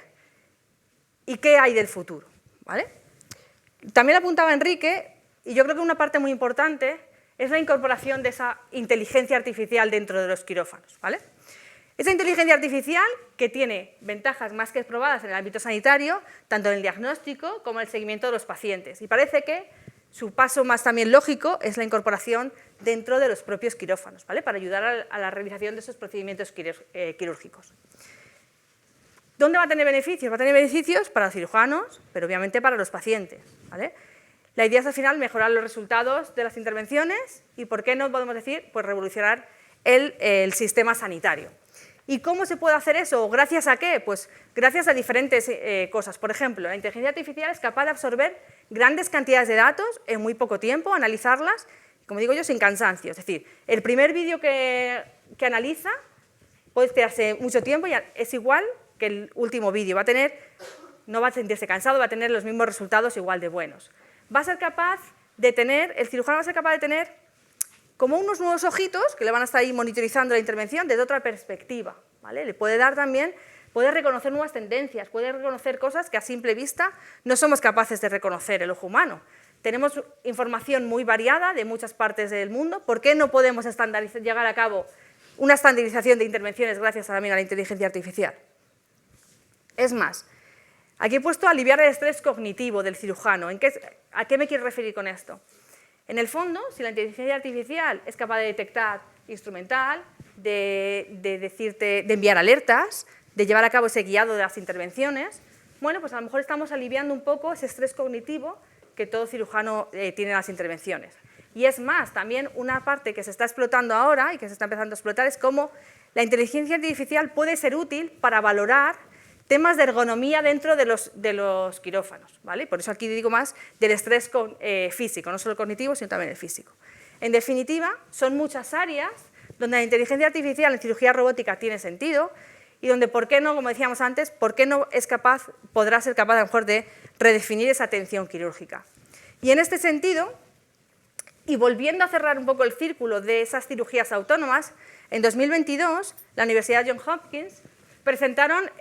Speaker 4: y qué hay del futuro, ¿vale? También apuntaba Enrique, y yo creo que una parte muy importante es la incorporación de esa inteligencia artificial dentro de los quirófanos, ¿vale? Esa inteligencia artificial que tiene ventajas más que probadas en el ámbito sanitario, tanto en el diagnóstico como en el seguimiento de los pacientes. Y parece que su paso más también lógico es la incorporación dentro de los propios quirófanos, ¿vale?, para ayudar a la realización de esos procedimientos quirúrgicos. ¿Dónde va a tener beneficios? Va a tener beneficios para los cirujanos, pero obviamente para los pacientes, ¿vale? La idea es al final mejorar los resultados de las intervenciones y, ¿por qué no podemos decir? Pues revolucionar el sistema sanitario. ¿Y cómo se puede hacer eso? ¿Gracias a qué? Pues gracias a diferentes cosas. Por ejemplo, la inteligencia artificial es capaz de absorber grandes cantidades de datos en muy poco tiempo, analizarlas, como digo yo, sin cansancio. Es decir, el primer vídeo que analiza puede esperarse mucho tiempo y es igual que el último vídeo. No va a sentirse cansado, va a tener los mismos resultados igual de buenos. Va a ser capaz de tener, el cirujano va a ser capaz de tener como unos nuevos ojitos que le van a estar ahí monitorizando la intervención desde otra perspectiva, ¿vale? Le puede dar también, puede reconocer nuevas tendencias, puede reconocer cosas que a simple vista no somos capaces de reconocer el ojo humano. Tenemos información muy variada de muchas partes del mundo. ¿Por qué no podemos llegar a cabo una estandarización de intervenciones gracias también a la inteligencia artificial? Es más, aquí he puesto aliviar el estrés cognitivo del cirujano. ¿A qué me quiero referir con esto? En el fondo, si la inteligencia artificial es capaz de detectar instrumental, de enviar alertas, de llevar a cabo ese guiado de las intervenciones, bueno, pues a lo mejor estamos aliviando un poco ese estrés cognitivo que todo cirujano tiene en las intervenciones. Y es más, también una parte que se está explotando ahora y que se está empezando a explotar es cómo la inteligencia artificial puede ser útil para valorar temas de ergonomía dentro de los quirófanos, ¿vale? Por eso aquí digo más del estrés físico, no solo el cognitivo, sino también el físico. En definitiva, son muchas áreas donde la inteligencia artificial en cirugía robótica tiene sentido y donde, ¿por qué no, como decíamos antes, por qué no podrá ser capaz a lo mejor de redefinir esa atención quirúrgica? Y en este sentido, y volviendo a cerrar un poco el círculo de esas cirugías autónomas, en 2022 la Universidad Johns Hopkins presentaron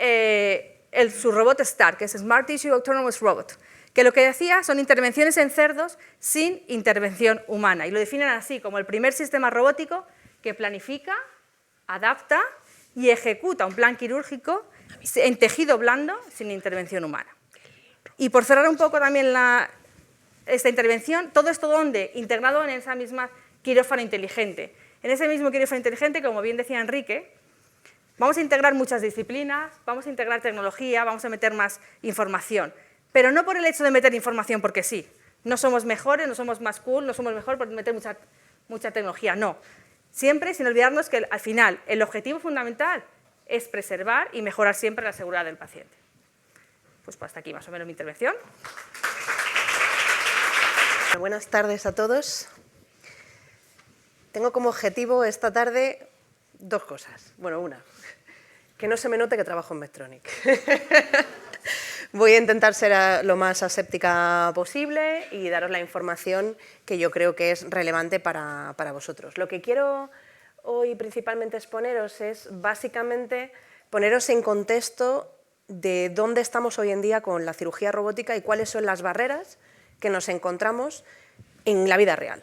Speaker 4: su robot STAR, que es Smart Tissue Autonomous Robot, que lo que hacía son intervenciones en cerdos sin intervención humana, y lo definen así, como el primer sistema robótico que planifica, adapta y ejecuta un plan quirúrgico en tejido blando sin intervención humana. Y por cerrar un poco también esta intervención, todo esto donde integrado en esa misma quirófano inteligente. En ese mismo quirófano inteligente, como bien decía Enrique, vamos a integrar muchas disciplinas, vamos a integrar tecnología, vamos a meter más información, pero no por el hecho de meter información porque sí. No somos mejores, no somos más cool, no somos mejor por meter mucha tecnología, no. Siempre sin olvidarnos que al final el objetivo fundamental es preservar y mejorar siempre la seguridad del paciente. Pues hasta aquí más o menos mi intervención.
Speaker 5: Buenas tardes a todos. Tengo como objetivo esta tarde dos cosas. Bueno, una, que no se me note que trabajo en Medtronic. Voy a intentar ser lo más aséptica posible y daros la información que yo creo que es relevante para vosotros. Lo que quiero hoy principalmente exponeros es básicamente poneros en contexto de dónde estamos hoy en día con la cirugía robótica y cuáles son las barreras que nos encontramos en la vida real.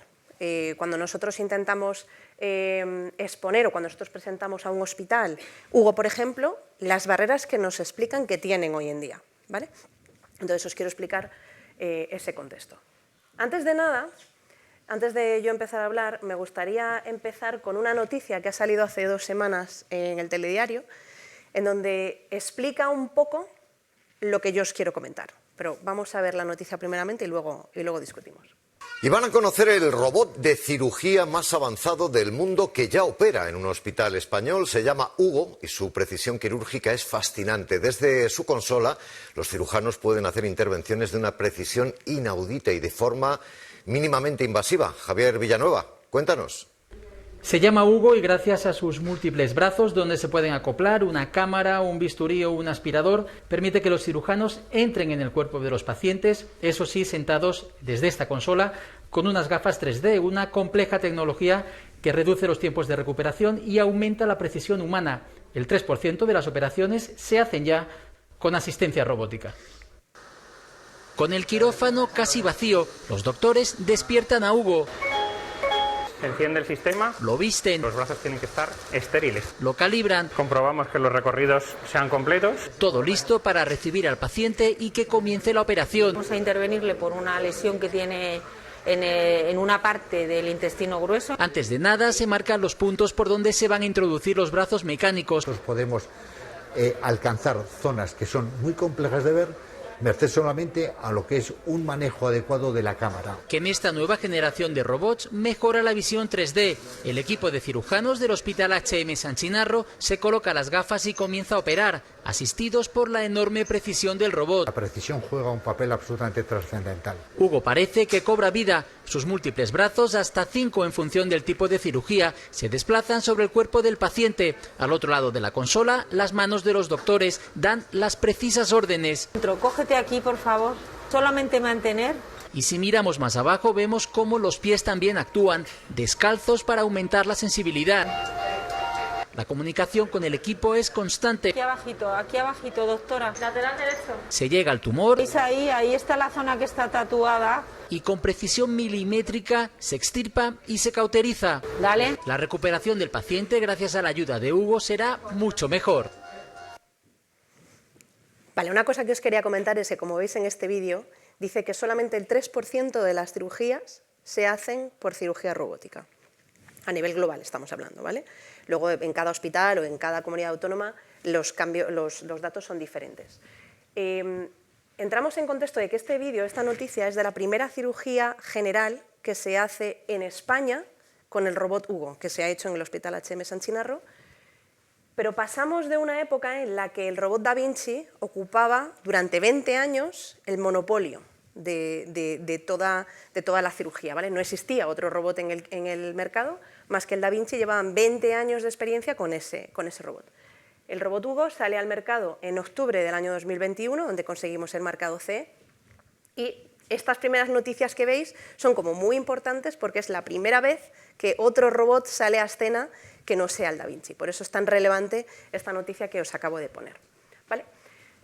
Speaker 5: Cuando nosotros intentamos exponer o cuando nosotros presentamos a un hospital, Hugo, por ejemplo, las barreras que nos explican que tienen hoy en día, ¿vale? Entonces os quiero explicar ese contexto. Antes de nada, antes de yo empezar a hablar, me gustaría empezar con una noticia que ha salido hace 2 semanas en el telediario, en donde explica un poco lo que yo os quiero comentar. Pero vamos a ver la noticia primeramente y luego discutimos.
Speaker 6: Y van a conocer el robot de cirugía más avanzado del mundo que ya opera en un hospital español. Se llama Hugo y su precisión quirúrgica es fascinante. Desde su consola, los cirujanos pueden hacer intervenciones de una precisión inaudita y de forma mínimamente invasiva. Javier Villanueva, cuéntanos.
Speaker 7: Se llama Hugo y gracias a sus múltiples brazos, donde se pueden acoplar una cámara, un bisturí o un aspirador, permite que los cirujanos entren en el cuerpo de los pacientes, eso sí, sentados desde esta consola, con unas gafas 3D, una compleja tecnología que reduce los tiempos de recuperación y aumenta la precisión humana. El 3% de las operaciones se hacen ya con asistencia robótica. Con el quirófano casi vacío, los doctores despiertan a Hugo.
Speaker 8: Se enciende el sistema,
Speaker 7: lo visten,
Speaker 8: los brazos tienen que estar estériles.
Speaker 7: Lo calibran,
Speaker 8: Comprobamos que los recorridos sean completos.
Speaker 7: todo listo para recibir al paciente y que comience la operación.
Speaker 9: Vamos a intervenirle por una lesión que tiene en una parte del intestino grueso.
Speaker 7: Antes de nada se marcan los puntos por donde se van a introducir los brazos mecánicos.
Speaker 10: Podemos alcanzar zonas que son muy complejas de ver merced solamente a lo que es un manejo adecuado de la cámara.
Speaker 7: Que en esta nueva generación de robots mejora la visión 3D. El equipo de cirujanos del Hospital H.M. San Chinarro se coloca las gafas y comienza a operar, asistidos por la enorme precisión del robot.
Speaker 10: La precisión juega un papel absolutamente trascendental.
Speaker 7: Hugo parece que cobra vida. Sus múltiples brazos, hasta 5 en función del tipo de cirugía, se desplazan sobre el cuerpo del paciente. Al otro lado de la consola, las manos de los doctores dan las precisas órdenes.
Speaker 9: Cógete aquí, por favor. Solamente mantener.
Speaker 7: Y si miramos más abajo, vemos cómo los pies también actúan, descalzos para aumentar la sensibilidad. La comunicación con el equipo es constante.
Speaker 9: Aquí abajito, doctora. Lateral derecho.
Speaker 7: Se llega al tumor.
Speaker 9: ¿Veis ahí está la zona que está tatuada.
Speaker 7: Y con precisión milimétrica se extirpa y se cauteriza.
Speaker 9: Dale.
Speaker 7: La recuperación del paciente, gracias a la ayuda de Hugo, será mucho mejor.
Speaker 5: Vale, una cosa que os quería comentar es que, como veis en este vídeo, dice que solamente el 3% de las cirugías se hacen por cirugía robótica. A nivel global estamos hablando, ¿vale? Luego, en cada hospital o en cada comunidad autónoma, los datos son diferentes. Entramos en contexto de que este vídeo, esta noticia, es de la primera cirugía general que se hace en España con el robot Hugo, que se ha hecho en el Hospital H.M. San Chinarro. Pero pasamos de una época en la que el robot Da Vinci ocupaba durante 20 años el monopolio de toda la cirugía, ¿vale? No existía otro robot en el mercado más que el Da Vinci. Llevaban 20 años de experiencia con ese robot. El robot Hugo sale al mercado en octubre del año 2021, donde conseguimos el marcado CE, y estas primeras noticias que veis son como muy importantes porque es la primera vez que otro robot sale a escena que no sea el Da Vinci. Por eso es tan relevante esta noticia que os acabo de poner, ¿vale?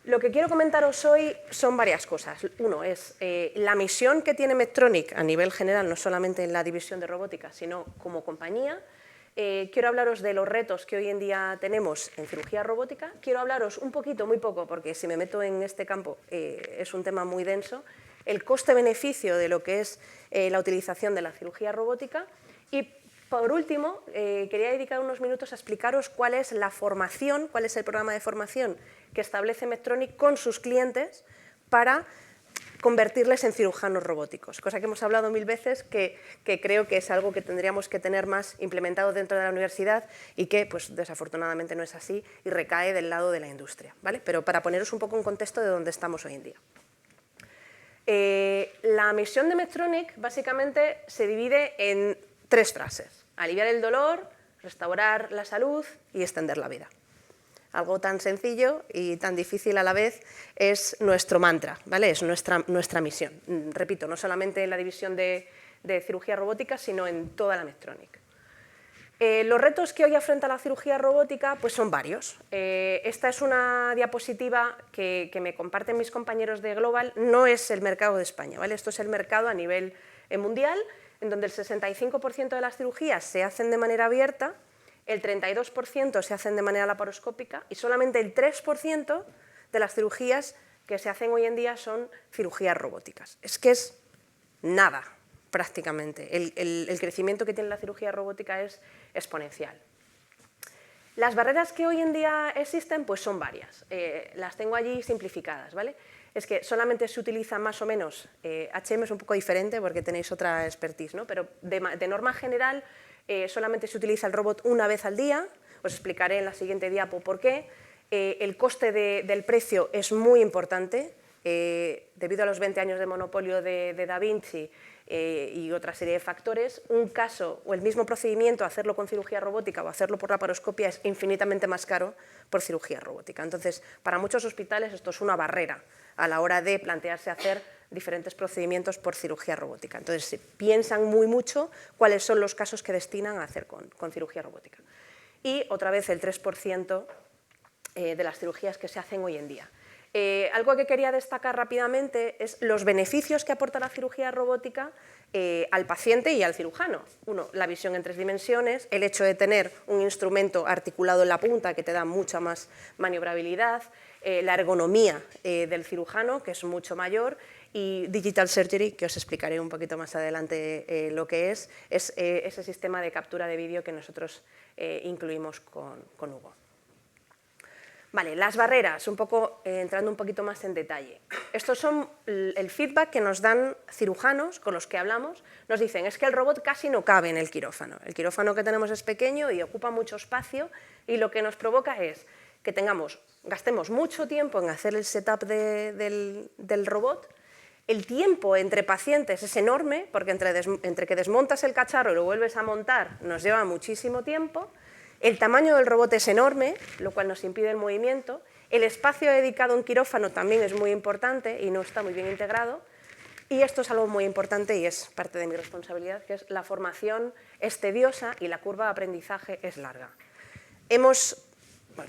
Speaker 5: Lo que quiero comentaros hoy son varias cosas. Uno es la misión que tiene Medtronic a nivel general, no solamente en la división de robótica, sino como compañía. Quiero hablaros de los retos que hoy en día tenemos en cirugía robótica. Quiero hablaros un poquito, muy poco, porque si me meto en este campo es un tema muy denso, el coste-beneficio de lo que es la utilización de la cirugía robótica. Y por último, quería dedicar unos minutos a explicaros cuál es la formación, cuál es el programa de formación que establece Medtronic con sus clientes para convertirles en cirujanos robóticos, cosa que hemos hablado 1000 veces, que creo que es algo que tendríamos que tener más implementado dentro de la universidad y que pues, desafortunadamente no es así y recae del lado de la industria, ¿vale? Pero para poneros un poco en contexto de dónde estamos hoy en día. La misión de Medtronic básicamente se divide en 3 frases: aliviar el dolor, restaurar la salud y extender la vida. Algo tan sencillo y tan difícil a la vez es nuestro mantra, ¿vale? Es nuestra misión. Repito, no solamente en la división de cirugía robótica, sino en toda la Medtronic. Los retos que hoy afronta la cirugía robótica pues son varios. Esta es una diapositiva que me comparten mis compañeros de Global. No es el mercado de España, ¿vale? Esto es el mercado a nivel mundial, en donde el 65% de las cirugías se hacen de manera abierta, el 32% se hacen de manera laparoscópica y solamente el 3% de las cirugías que se hacen hoy en día son cirugías robóticas. Es que es nada, prácticamente. El crecimiento que tiene la cirugía robótica es exponencial. Las barreras que hoy en día existen pues son varias. Las tengo allí simplificadas, ¿vale? Es que solamente se utiliza más o menos, HM es un poco diferente porque tenéis otra expertise, ¿no? Pero de norma general solamente se utiliza el robot una vez al día. Os explicaré en la siguiente diapo por qué. El coste del precio es muy importante. Debido a los 20 años de monopolio de Da Vinci y otra serie de factores, un caso o el mismo procedimiento, hacerlo con cirugía robótica o hacerlo por laparoscopia, es infinitamente más caro por cirugía robótica. Entonces, para muchos hospitales esto es una barrera a la hora de plantearse hacer diferentes procedimientos por cirugía robótica. Entonces, piensan mucho cuáles son los casos que destinan a hacer con cirugía robótica. Y otra vez el 3% de las cirugías que se hacen hoy en día. Algo que quería destacar rápidamente es los beneficios que aporta la cirugía robótica al paciente y al cirujano. Uno, la visión en 3 dimensiones, el hecho de tener un instrumento articulado en la punta que te da mucha más maniobrabilidad, la ergonomía del cirujano, que es mucho mayor, y Digital Surgery, que os explicaré un poquito más adelante lo que es ese sistema de captura de vídeo que nosotros incluimos con Hugo. Vale, las barreras, entrando un poquito más en detalle. Estos son el feedback que nos dan cirujanos con los que hablamos. Nos dicen, es que el robot casi no cabe en el quirófano. El quirófano que tenemos es pequeño y ocupa mucho espacio, y lo que nos provoca es que gastemos mucho tiempo en hacer el setup del robot. El tiempo entre pacientes es enorme, porque entre que desmontas el cacharro y lo vuelves a montar nos lleva muchísimo tiempo. El tamaño del robot es enorme, lo cual nos impide el movimiento. El espacio dedicado a un quirófano también es muy importante y no está muy bien integrado. Y esto es algo muy importante y es parte de mi responsabilidad, que es la formación es tediosa y la curva de aprendizaje es larga.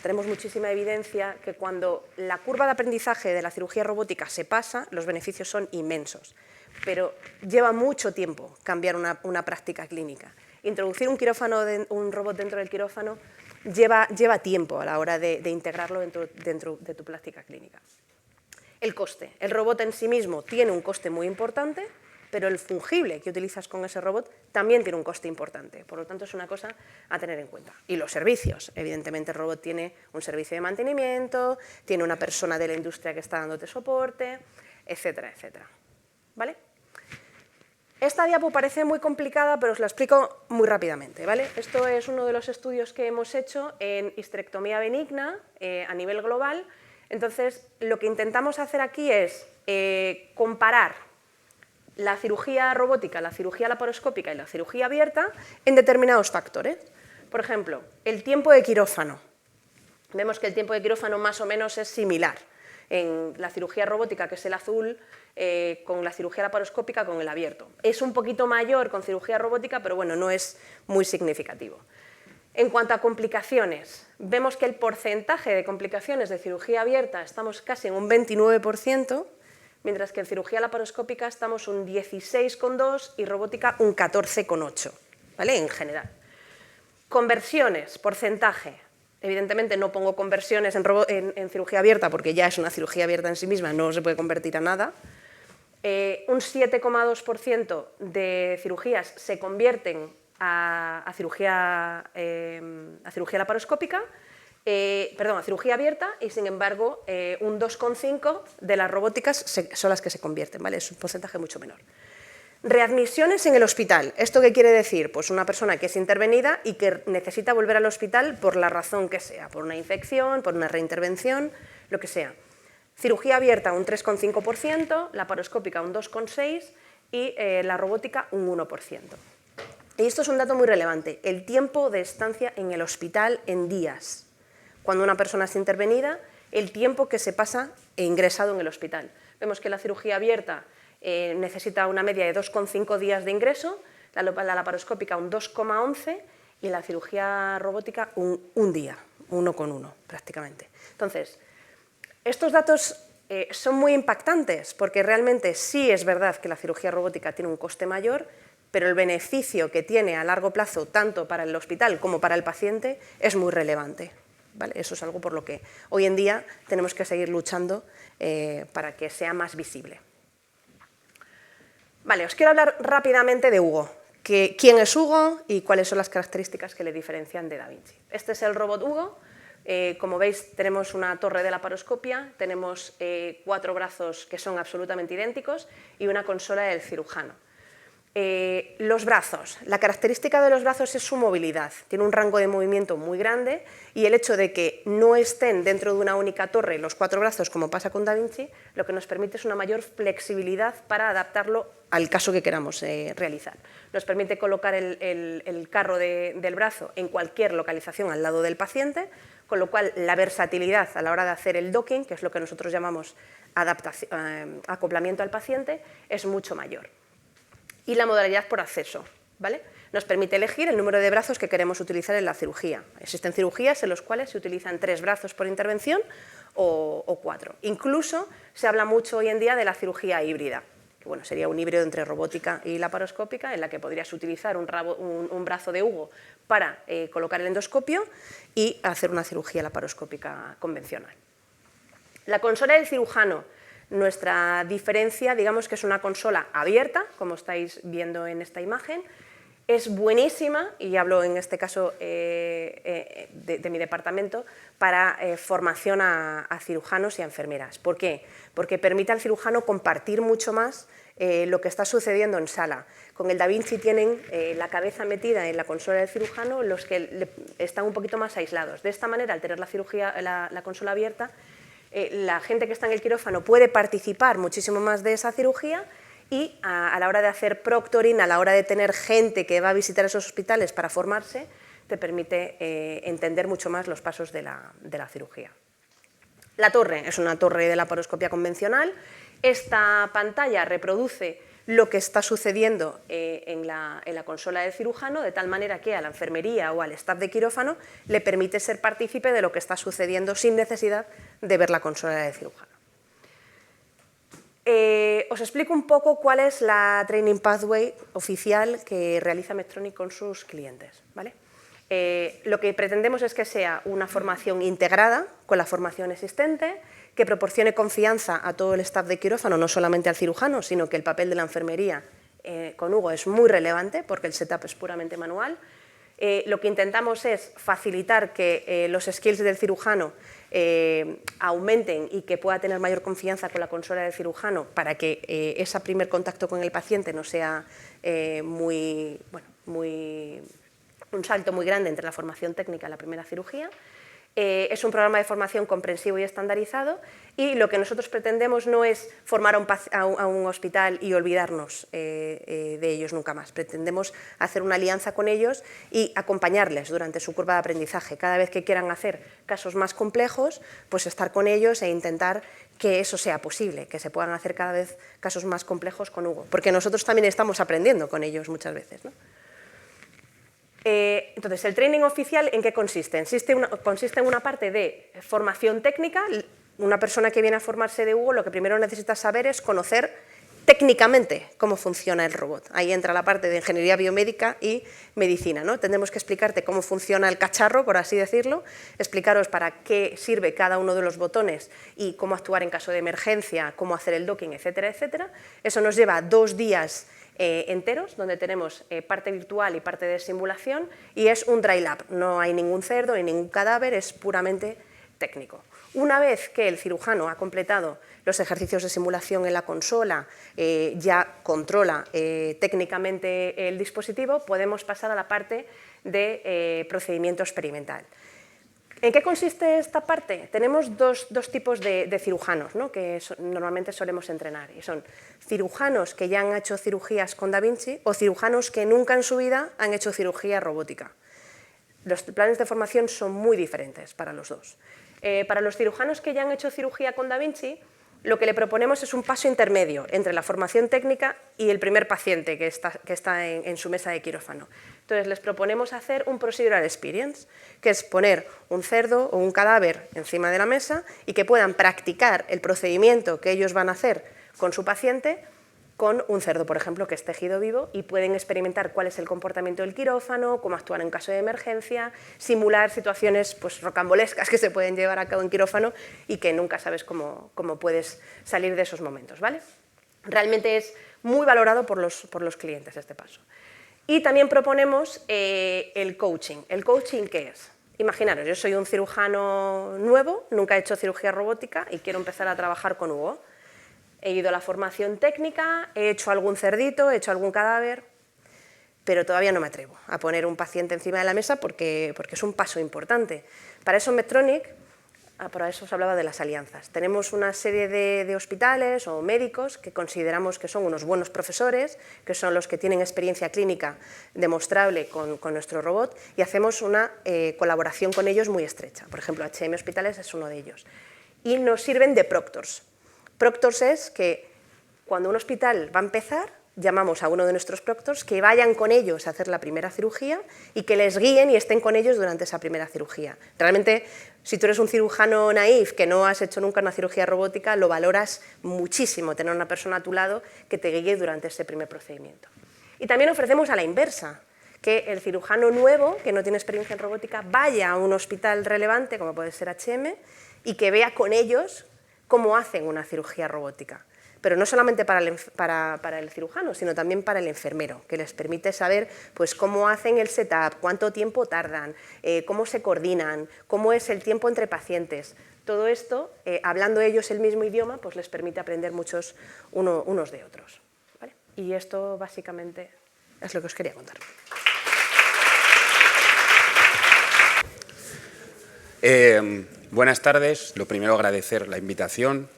Speaker 5: Tenemos muchísima evidencia que cuando la curva de aprendizaje de la cirugía robótica se pasa, los beneficios son inmensos, pero lleva mucho tiempo cambiar una práctica clínica. Introducir un robot dentro del quirófano lleva tiempo a la hora de integrarlo dentro de tu práctica clínica. El coste. El robot en sí mismo tiene un coste muy importante, pero el fungible que utilizas con ese robot también tiene un coste importante. Por lo tanto, es una cosa a tener en cuenta. Y los servicios. Evidentemente, el robot tiene un servicio de mantenimiento, tiene una persona de la industria que está dándote soporte, etcétera, etcétera. ¿Vale? Esta diapo parece muy complicada, pero os la explico muy rápidamente, ¿vale? Esto es uno de los estudios que hemos hecho en histerectomía benigna a nivel global. Entonces, lo que intentamos hacer aquí es comparar la cirugía robótica, la cirugía laparoscópica y la cirugía abierta en determinados factores. Por ejemplo, el tiempo de quirófano. Vemos que el tiempo de quirófano más o menos es similar en la cirugía robótica, que es el azul, con la cirugía laparoscópica, con el abierto. Es un poquito mayor con cirugía robótica, pero bueno, no es muy significativo. En cuanto a complicaciones, vemos que el porcentaje de complicaciones de cirugía abierta estamos casi en un 29%, mientras que en cirugía laparoscópica estamos un 16,2% y robótica un 14,8%, ¿vale? En general. Conversiones, porcentaje. Evidentemente no pongo conversiones en cirugía abierta porque ya es una cirugía abierta en sí misma, no se puede convertir a nada. Un 7,2% de cirugías se convierten a cirugía laparoscópica, a cirugía abierta, y sin embargo un 2,5% de las robóticas son las que se convierten, ¿vale? Es un porcentaje mucho menor. Readmisiones en el hospital. ¿Esto qué quiere decir? Pues una persona que es intervenida y que necesita volver al hospital por la razón que sea, por una infección, por una reintervención, lo que sea. Cirugía abierta un 3,5%, laparoscópica un 2,6% y la robótica un 1%. Y esto es un dato muy relevante, el tiempo de estancia en el hospital en días. Cuando una persona es intervenida, el tiempo que se pasa ingresado en el hospital. Vemos que la cirugía abierta necesita una media de 2,5 días de ingreso, la laparoscópica un 2,11 y la cirugía robótica un día, 1,1 prácticamente. Entonces, estos datos son muy impactantes porque realmente sí es verdad que la cirugía robótica tiene un coste mayor, pero el beneficio que tiene a largo plazo, tanto para el hospital como para el paciente, es muy relevante, ¿vale? Eso es algo por lo que hoy en día tenemos que seguir luchando para que sea más visible. Vale, os quiero hablar rápidamente de Hugo. ¿Quién es Hugo y cuáles son las características que le diferencian de Da Vinci? Este es el robot Hugo. Como veis, tenemos una torre de laparoscopia, tenemos 4 brazos que son absolutamente idénticos y una consola del cirujano. Los brazos. La característica de los brazos es su movilidad. Tiene un rango de movimiento muy grande y el hecho de que no estén dentro de una única torre los 4 brazos, como pasa con Da Vinci, lo que nos permite es una mayor flexibilidad para adaptarlo al caso que queramos realizar. Nos permite colocar el carro del brazo en cualquier localización al lado del paciente, con lo cual la versatilidad a la hora de hacer el docking, que es lo que nosotros llamamos acoplamiento al paciente, es mucho mayor. Y la modalidad por acceso, ¿vale? Nos permite elegir el número de brazos que queremos utilizar en la cirugía. Existen cirugías en las cuales se utilizan 3 brazos por intervención o 4. Incluso se habla mucho hoy en día de la cirugía híbrida, que bueno, sería un híbrido entre robótica y laparoscópica, en la que podrías utilizar un brazo de Hugo para colocar el endoscopio y hacer una cirugía laparoscópica convencional. La consola del cirujano. Nuestra diferencia, digamos que es una consola abierta, como estáis viendo en esta imagen, es buenísima, y hablo en este caso de mi departamento, para formación a cirujanos y a enfermeras. ¿Por qué? Porque permite al cirujano compartir mucho más lo que está sucediendo en sala. Con el DaVinci tienen la cabeza metida en la consola del cirujano, los que están un poquito más aislados. De esta manera, al tener la consola abierta, la gente que está en el quirófano puede participar muchísimo más de esa cirugía, y a la hora de hacer proctoring, a la hora de tener gente que va a visitar esos hospitales para formarse, te permite entender mucho más los pasos de la cirugía. La torre es una torre de laparoscopia convencional. Esta pantalla reproduce lo que está sucediendo en la consola del cirujano, de tal manera que a la enfermería o al staff de quirófano le permite ser partícipe de lo que está sucediendo sin necesidad de ver la consola del cirujano. Os explico un poco cuál es la Training Pathway oficial que realiza Medtronic con sus clientes, ¿vale? Lo que pretendemos es que sea una formación integrada con la formación existente, que proporcione confianza a todo el staff de quirófano, no solamente al cirujano, sino que el papel de la enfermería con Hugo es muy relevante porque el setup es puramente manual. Lo que intentamos es facilitar que los skills del cirujano aumenten y que pueda tener mayor confianza con la consola del cirujano para que ese primer contacto con el paciente no sea un salto muy grande entre la formación técnica y la primera cirugía. Es un programa de formación comprensivo y estandarizado, y lo que nosotros pretendemos no es formar a un hospital y olvidarnos de ellos nunca más. Pretendemos hacer una alianza con ellos y acompañarles durante su curva de aprendizaje. Cada vez que quieran hacer casos más complejos, pues estar con ellos e intentar que eso sea posible, que se puedan hacer cada vez casos más complejos con Hugo, porque nosotros también estamos aprendiendo con ellos muchas veces, ¿no? Entonces, ¿el training oficial en qué consiste? Consiste en una parte de formación técnica. Una persona que viene a formarse de Hugo, lo que primero necesita saber es conocer técnicamente cómo funciona el robot. Ahí entra la parte de ingeniería biomédica y medicina, ¿no? Tendremos que explicarte cómo funciona el cacharro, por así decirlo, explicaros para qué sirve cada uno de los botones y cómo actuar en caso de emergencia, cómo hacer el docking, etcétera, etcétera. Eso nos lleva 2 días enteros, donde tenemos parte virtual y parte de simulación, y es un dry lab. No hay ningún cerdo ni ningún cadáver, es puramente técnico. Una vez que el cirujano ha completado los ejercicios de simulación en la consola, ya controla técnicamente el dispositivo, podemos pasar a la parte de procedimiento experimental. ¿En qué consiste esta parte? Tenemos dos tipos de cirujanos, ¿no?, que normalmente solemos entrenar, y son cirujanos que ya han hecho cirugías con DaVinci o cirujanos que nunca en su vida han hecho cirugía robótica. Los planes de formación son muy diferentes para los dos. Para los cirujanos que ya han hecho cirugía con DaVinci, lo que le proponemos es un paso intermedio entre la formación técnica y el primer paciente que está en su mesa de quirófano. Entonces, les proponemos hacer un procedural experience, que es poner un cerdo o un cadáver encima de la mesa y que puedan practicar el procedimiento que ellos van a hacer con su paciente con un cerdo, por ejemplo, que es tejido vivo, y pueden experimentar cuál es el comportamiento del quirófano, cómo actuar en caso de emergencia, simular situaciones pues, rocambolescas que se pueden llevar a cabo en quirófano y que nunca sabes cómo puedes salir de esos momentos, ¿vale? Realmente es muy valorado por los clientes este paso. Y también proponemos el coaching. ¿El coaching qué es? Imaginaros, yo soy un cirujano nuevo, nunca he hecho cirugía robótica y quiero empezar a trabajar con Hugo. He ido a la formación técnica, he hecho algún cerdito, he hecho algún cadáver, pero todavía no me atrevo a poner un paciente encima de la mesa porque es un paso importante. Para eso Medtronic, para eso os hablaba de las alianzas. Tenemos una serie de hospitales o médicos que consideramos que son unos buenos profesores, que son los que tienen experiencia clínica demostrable con nuestro robot, y hacemos una colaboración con ellos muy estrecha. Por ejemplo, HM Hospitales es uno de ellos. Y nos sirven de proctors. Proctors es que cuando un hospital va a empezar, llamamos a uno de nuestros proctors que vayan con ellos a hacer la primera cirugía y que les guíen y estén con ellos durante esa primera cirugía. Realmente, si tú eres un cirujano naif que no has hecho nunca una cirugía robótica, lo valoras muchísimo tener una persona a tu lado que te guíe durante ese primer procedimiento. Y también ofrecemos a la inversa, que el cirujano nuevo, que no tiene experiencia en robótica, vaya a un hospital relevante, como puede ser HM, y que vea con ellos cómo hacen una cirugía robótica. Pero no solamente para el cirujano, sino también para el enfermero, que les permite saber pues, cómo hacen el setup, cuánto tiempo tardan, cómo se coordinan, cómo es el tiempo entre pacientes. Todo esto, hablando ellos el mismo idioma, pues les permite aprender muchos unos de otros. ¿Vale? Y esto básicamente es lo que os quería contar.
Speaker 11: Buenas tardes. Lo primero, agradecer la invitación.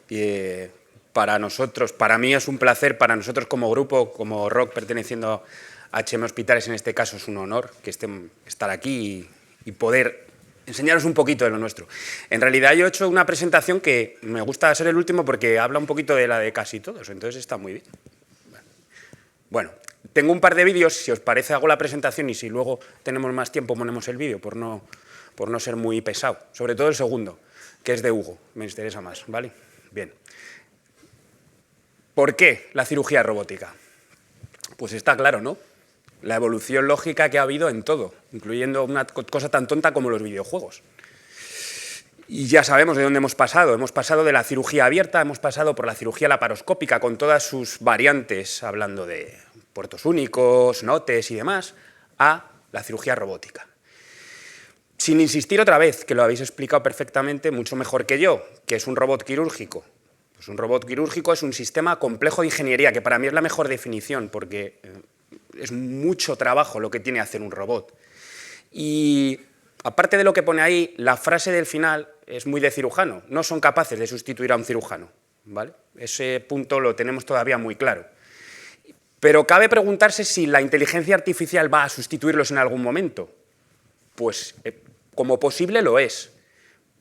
Speaker 11: Para nosotros, para mí es un placer, para nosotros como grupo, como ROC, perteneciendo a HM Hospitales, en este caso es un honor que estar aquí y poder enseñaros un poquito de lo nuestro. En realidad yo he hecho una presentación que me gusta ser el último porque habla un poquito de la de casi todos, entonces está muy bien. Bueno, tengo un par de vídeos, si os parece hago la presentación y si luego tenemos más tiempo ponemos el vídeo por no ser muy pesado. Sobre todo el segundo, que es de Hugo, me interesa más, ¿vale? Bien. ¿Por qué la cirugía robótica? Pues está claro, ¿no? La evolución lógica que ha habido en todo, incluyendo una cosa tan tonta como los videojuegos. Y ya sabemos de dónde hemos pasado. Hemos pasado de la cirugía abierta, hemos pasado por la cirugía laparoscópica con todas sus variantes, hablando de puertos únicos, notes y demás, a la cirugía robótica. Sin insistir otra vez, que lo habéis explicado perfectamente, mucho mejor que yo, que es un robot quirúrgico. Pues un robot quirúrgico es un sistema complejo de ingeniería, que para mí es la mejor definición, porque es mucho trabajo lo que tiene que hacer un robot. Y aparte de lo que pone ahí, la frase del final es muy de cirujano. No son capaces de sustituir a un cirujano, ¿vale? Ese punto lo tenemos todavía muy claro. Pero cabe preguntarse si la inteligencia artificial va a sustituirlos en algún momento. Pues como posible lo es,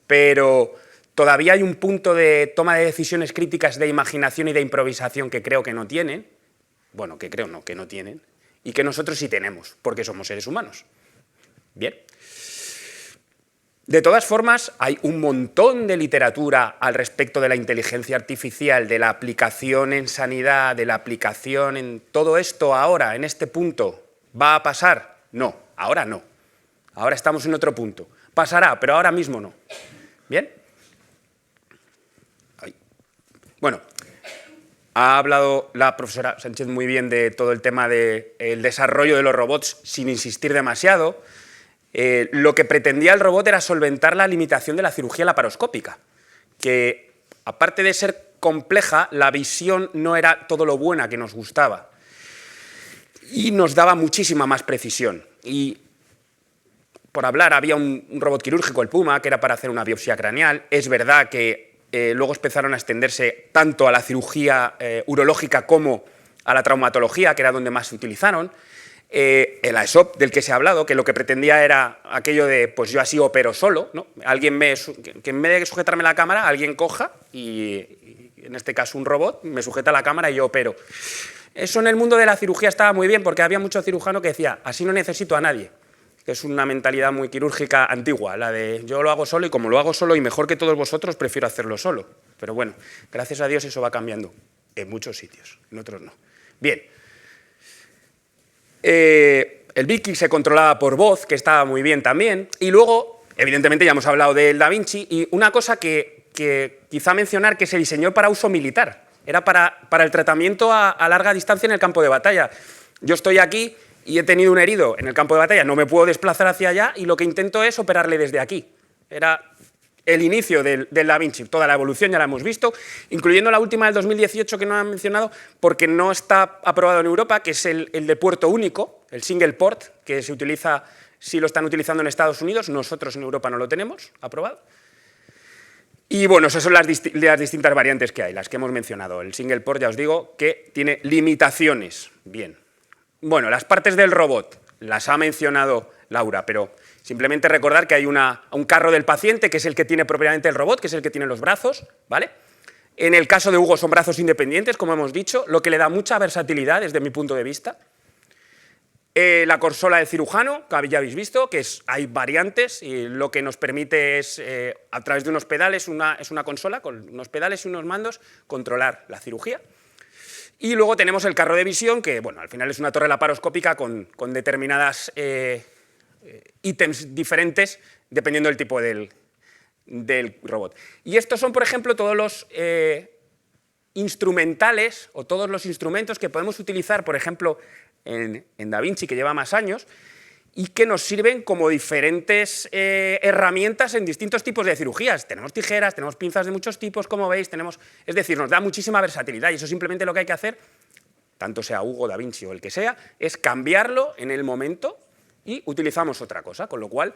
Speaker 11: pero todavía hay un punto de toma de decisiones críticas de imaginación y de improvisación que creo que no tienen, bueno, que creo no, que no tienen, y que nosotros sí tenemos, porque somos seres humanos. Bien. De todas formas, hay un montón de literatura al respecto de la inteligencia artificial, de la aplicación en sanidad, de la aplicación en todo esto ahora, en este punto. ¿Va a pasar? No, ahora no. Ahora estamos en otro punto. Pasará, pero ahora mismo no. ¿Bien? Bueno, ha hablado la profesora Sánchez muy bien de todo el tema del desarrollo de los robots sin insistir demasiado. Lo que pretendía el robot era solventar la limitación de la cirugía laparoscópica, que aparte de ser compleja, la visión no era todo lo buena que nos gustaba y nos daba muchísima más precisión. Y por hablar, había un robot quirúrgico, el Puma, que era para hacer una biopsia craneal. Es verdad que luego empezaron a extenderse tanto a la cirugía urológica como a la traumatología, que era donde más se utilizaron. El AESOP, del que se ha hablado, que lo que pretendía era aquello de, pues yo así opero solo, ¿no? Alguien que en vez de sujetarme la cámara, alguien coja y en este caso un robot, me sujeta la cámara y yo opero. Eso en el mundo de la cirugía estaba muy bien porque había mucho cirujano que decía, así no necesito a nadie, que es una mentalidad muy quirúrgica antigua, la de yo lo hago solo y como lo hago solo y mejor que todos vosotros, prefiero hacerlo solo. Pero bueno, gracias a Dios eso va cambiando en muchos sitios, en otros no. Bien. El Vicky se controlaba por voz, que estaba muy bien también, y luego, evidentemente ya hemos hablado del Da Vinci, y una cosa que quizá mencionar que se diseñó para uso militar, era para el tratamiento a larga distancia en el campo de batalla. Yo estoy aquí y he tenido un herido en el campo de batalla, no me puedo desplazar hacia allá y lo que intento es operarle desde aquí. Era el inicio del Da Vinci, toda la evolución ya la hemos visto, incluyendo la última del 2018 que no han mencionado porque no está aprobado en Europa, que es el de puerto único, el single port, que se utiliza, sí lo están utilizando en Estados Unidos, nosotros en Europa no lo tenemos aprobado. Y bueno, esas son las distintas variantes que hay, las que hemos mencionado. El single port, ya os digo, que tiene limitaciones. Bien. Bueno, las partes del robot las ha mencionado Laura, pero simplemente recordar que hay un carro del paciente, que es el que tiene propiamente el robot, que es el que tiene los brazos, ¿vale? En el caso de Hugo son brazos independientes, como hemos dicho, lo que le da mucha versatilidad desde mi punto de vista. La consola del cirujano, que ya habéis visto, que hay variantes y lo que nos permite es, a través de unos pedales, es una consola con unos pedales y unos mandos, controlar la cirugía. Y luego tenemos el carro de visión, que bueno, al final es una torre laparoscópica con determinadas ítems diferentes, dependiendo del tipo del del robot. Y estos son, por ejemplo, todos los instrumentales o todos los instrumentos que podemos utilizar, por ejemplo, en DaVinci, que lleva más años, y que nos sirven como diferentes herramientas en distintos tipos de cirugías. Tenemos tijeras, tenemos pinzas de muchos tipos, como veis, es decir, nos da muchísima versatilidad, y eso simplemente lo que hay que hacer, tanto sea Hugo, DaVinci o el que sea, es cambiarlo en el momento y utilizamos otra cosa, con lo cual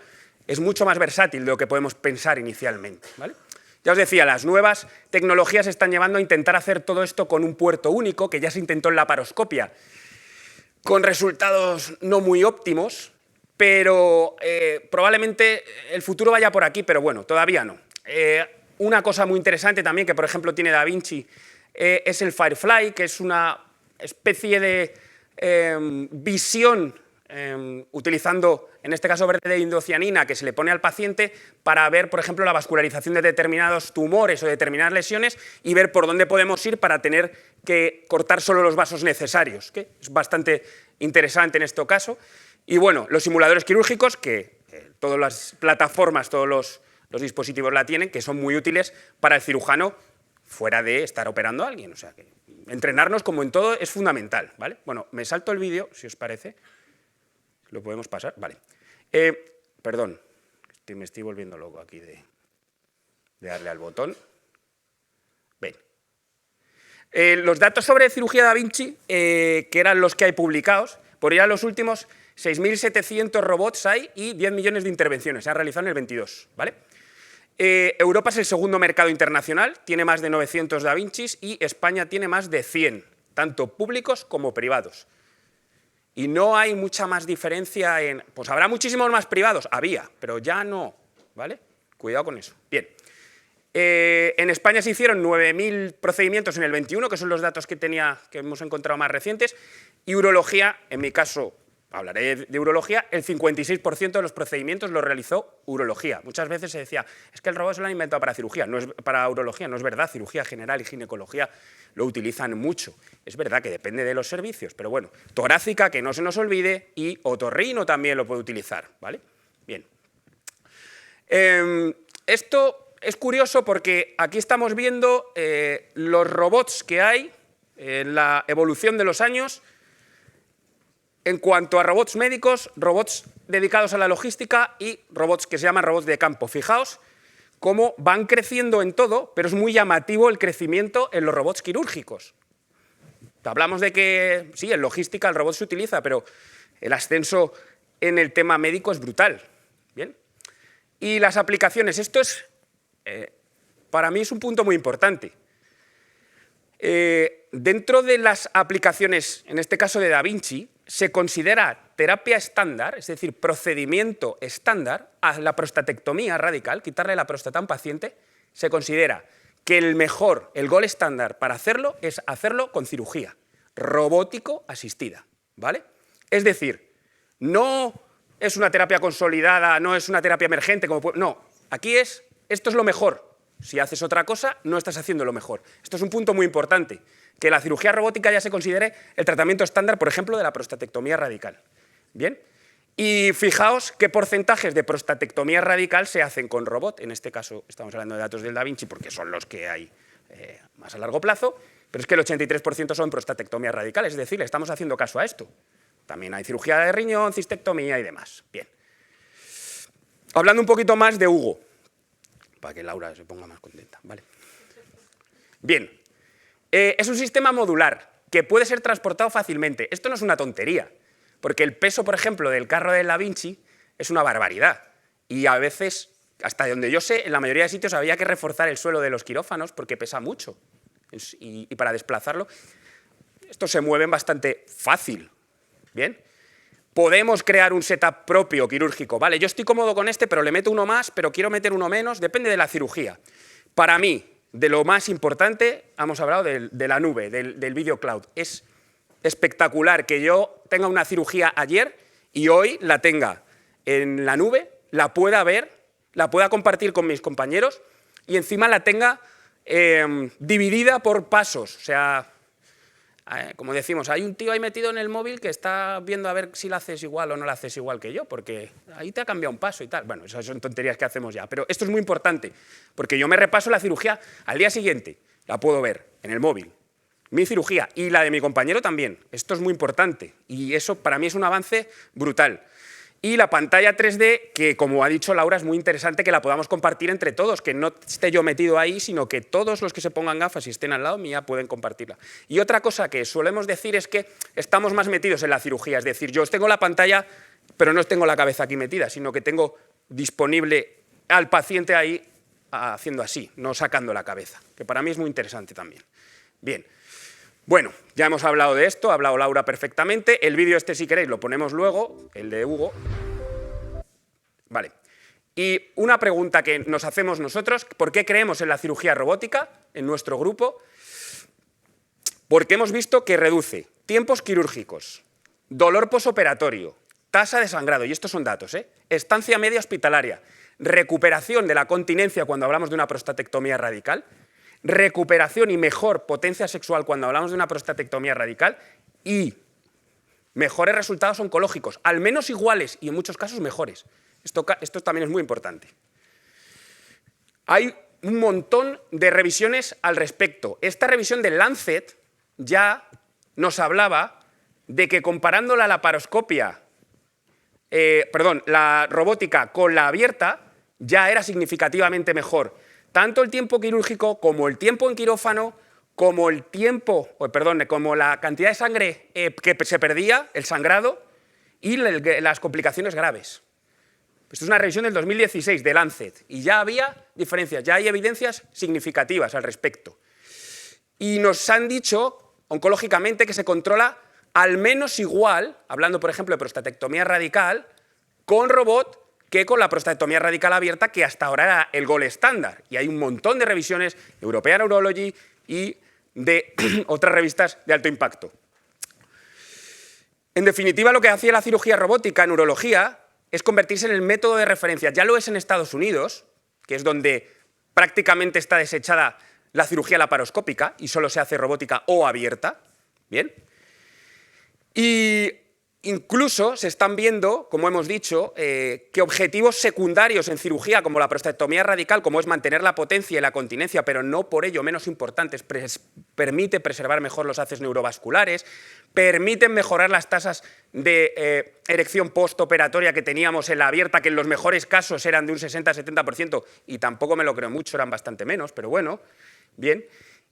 Speaker 11: es mucho más versátil de lo que podemos pensar inicialmente, ¿vale? Ya os decía, las nuevas tecnologías están llevando a intentar hacer todo esto con un puerto único, que ya se intentó en la laparoscopia, con resultados no muy óptimos, pero probablemente el futuro vaya por aquí, pero bueno, todavía no. Una cosa muy interesante también que, por ejemplo, tiene DaVinci es el Firefly, que es una especie de visión utilizando, en este caso, verde de indocianina que se le pone al paciente para ver, por ejemplo, la vascularización de determinados tumores o determinadas lesiones y ver por dónde podemos ir para tener que cortar solo los vasos necesarios, que es bastante interesante en este caso. Y bueno, los simuladores quirúrgicos, que todas las plataformas, todos los dispositivos la tienen, que son muy útiles para el cirujano fuera de estar operando a alguien. O sea, que entrenarnos, como en todo, es fundamental, ¿vale? Bueno, me salto el vídeo, si os parece. ¿Lo podemos pasar? Vale. Perdón, me estoy volviendo loco aquí de darle al botón. Ven. Los datos sobre cirugía DaVinci, que eran los que hay publicados, por ir a los últimos, 6.700 robots hay y 10 millones de intervenciones. Se han realizado en el 22, ¿vale? Europa es el segundo mercado internacional, tiene más de 900 DaVincis y España tiene más de 100, tanto públicos como privados. Y no hay mucha más diferencia en... Pues habrá muchísimos más privados, había, pero ya no, ¿vale? Cuidado con eso. Bien. En España se hicieron 9.000 procedimientos en el 21, que son los datos que hemos encontrado más recientes, y urología, en mi caso, hablaré de urología, el 56% de los procedimientos los realizó urología. Muchas veces se decía, es que el robot se lo han inventado para cirugía, no es para urología, no es verdad, cirugía general y ginecología lo utilizan mucho. Es verdad que depende de los servicios, pero bueno, torácica, que no se nos olvide, y otorrino también lo puede utilizar, ¿vale? Bien. Esto es curioso porque aquí estamos viendo los robots que hay en la evolución de los años en cuanto a robots médicos, robots dedicados a la logística y robots que se llaman robots de campo. Fijaos cómo van creciendo en todo, pero es muy llamativo el crecimiento en los robots quirúrgicos. Hablamos de que, sí, en logística el robot se utiliza, pero el ascenso en el tema médico es brutal. Bien. Y las aplicaciones, esto es, para mí es un punto muy importante. Dentro de las aplicaciones, en este caso de DaVinci, se considera terapia estándar, es decir, procedimiento estándar, a la prostatectomía radical, quitarle la próstata a un paciente, se considera que el mejor, el gold estándar para hacerlo es hacerlo con cirugía robótico asistida, ¿vale? Es decir, no es una terapia consolidada, no es una terapia emergente, no, aquí esto es lo mejor. Si haces otra cosa, no estás haciendo lo mejor. Esto es un punto muy importante, que la cirugía robótica ya se considere el tratamiento estándar, por ejemplo, de la prostatectomía radical. Bien, y fijaos qué porcentajes de prostatectomía radical se hacen con robot. En este caso estamos hablando de datos del DaVinci porque son los que hay más a largo plazo, pero es que el 83% son prostatectomía radical, es decir, le estamos haciendo caso a esto. También hay cirugía de riñón, cistectomía y demás. Bien. Hablando un poquito más de Hugo, para que Laura se ponga más contenta, ¿vale? Bien, es un sistema modular que puede ser transportado fácilmente. Esto no es una tontería, porque el peso, por ejemplo, del carro de DaVinci es una barbaridad. Y a veces, hasta donde yo sé, en la mayoría de sitios había que reforzar el suelo de los quirófanos porque pesa mucho. Y para desplazarlo, estos se mueven bastante fácil. Bien. Podemos crear un setup propio quirúrgico. Vale, yo estoy cómodo con este, pero le meto uno más, pero quiero meter uno menos, depende de la cirugía. Para mí, de lo más importante, hemos hablado de la nube, del video cloud. Es espectacular que yo tenga una cirugía ayer y hoy la tenga en la nube, la pueda ver, la pueda compartir con mis compañeros y encima la tenga dividida por pasos. O sea, como decimos, hay un tío ahí metido en el móvil que está viendo a ver si la haces igual o no la haces igual que yo, porque ahí te ha cambiado un paso y tal. Bueno, esas son tonterías que hacemos ya, pero esto es muy importante, porque yo me repaso la cirugía al día siguiente, la puedo ver en el móvil, mi cirugía y la de mi compañero también. Esto es muy importante y eso para mí es un avance brutal. Y la pantalla 3D, que como ha dicho Laura, es muy interesante que la podamos compartir entre todos, que no esté yo metido ahí, sino que todos los que se pongan gafas y estén al lado mía pueden compartirla. Y otra cosa que solemos decir es que estamos más metidos en la cirugía, es decir, yo os tengo la pantalla, pero no os tengo la cabeza aquí metida, sino que tengo disponible al paciente ahí haciendo así, no sacando la cabeza, que para mí es muy interesante también. Bien. Bueno, ya hemos hablado de esto, ha hablado Laura perfectamente. El vídeo este, si queréis, lo ponemos luego, el de Hugo. Vale. Y una pregunta que nos hacemos nosotros, ¿por qué creemos en la cirugía robótica en nuestro grupo? Porque hemos visto que reduce tiempos quirúrgicos, dolor posoperatorio, tasa de sangrado, y estos son datos, estancia media hospitalaria, recuperación de la continencia cuando hablamos de una prostatectomía radical, recuperación y mejor potencia sexual cuando hablamos de una prostatectomía radical y mejores resultados oncológicos, al menos iguales y en muchos casos mejores. Esto también es muy importante. Hay un montón de revisiones al respecto. Esta revisión del Lancet ya nos hablaba de que comparando la laparoscopia, la robótica con la abierta ya era significativamente mejor. Tanto el tiempo quirúrgico como el tiempo en quirófano, como la cantidad de sangre que se perdía, el sangrado, y las complicaciones graves. Esto es una revisión del 2016 de Lancet, y ya había diferencias, ya hay evidencias significativas al respecto. Y nos han dicho, oncológicamente, que se controla al menos igual, hablando por ejemplo de prostatectomía radical, con robot, que con la prostatectomía radical abierta, que hasta ahora era el gold estándar. Y hay un montón de revisiones, European Urology y de otras revistas de alto impacto. En definitiva, lo que hacía la cirugía robótica en urología es convertirse en el método de referencia. Ya lo es en Estados Unidos, que es donde prácticamente está desechada la cirugía laparoscópica y solo se hace robótica o abierta. ¿Bien? Y incluso se están viendo, como hemos dicho, que objetivos secundarios en cirugía, como la prostatectomía radical, como es mantener la potencia y la continencia, pero no por ello menos importantes, permite preservar mejor los haces neurovasculares, permiten mejorar las tasas de erección postoperatoria que teníamos en la abierta, que en los mejores casos eran de un 60-70%, y tampoco me lo creo mucho, eran bastante menos, pero bueno, bien.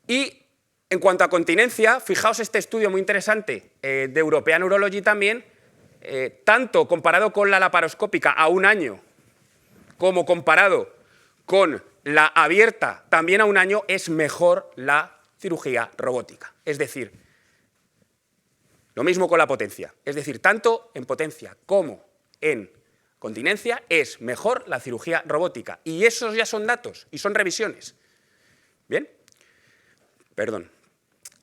Speaker 11: Y en cuanto a continencia, fijaos este estudio muy interesante de European Urology también, tanto comparado con la laparoscópica a un año, como comparado con la abierta también a un año, es mejor la cirugía robótica. Es decir, lo mismo con la potencia. Es decir, tanto en potencia como en continencia es mejor la cirugía robótica. Y esos ya son datos y son revisiones. ¿Bien? Perdón.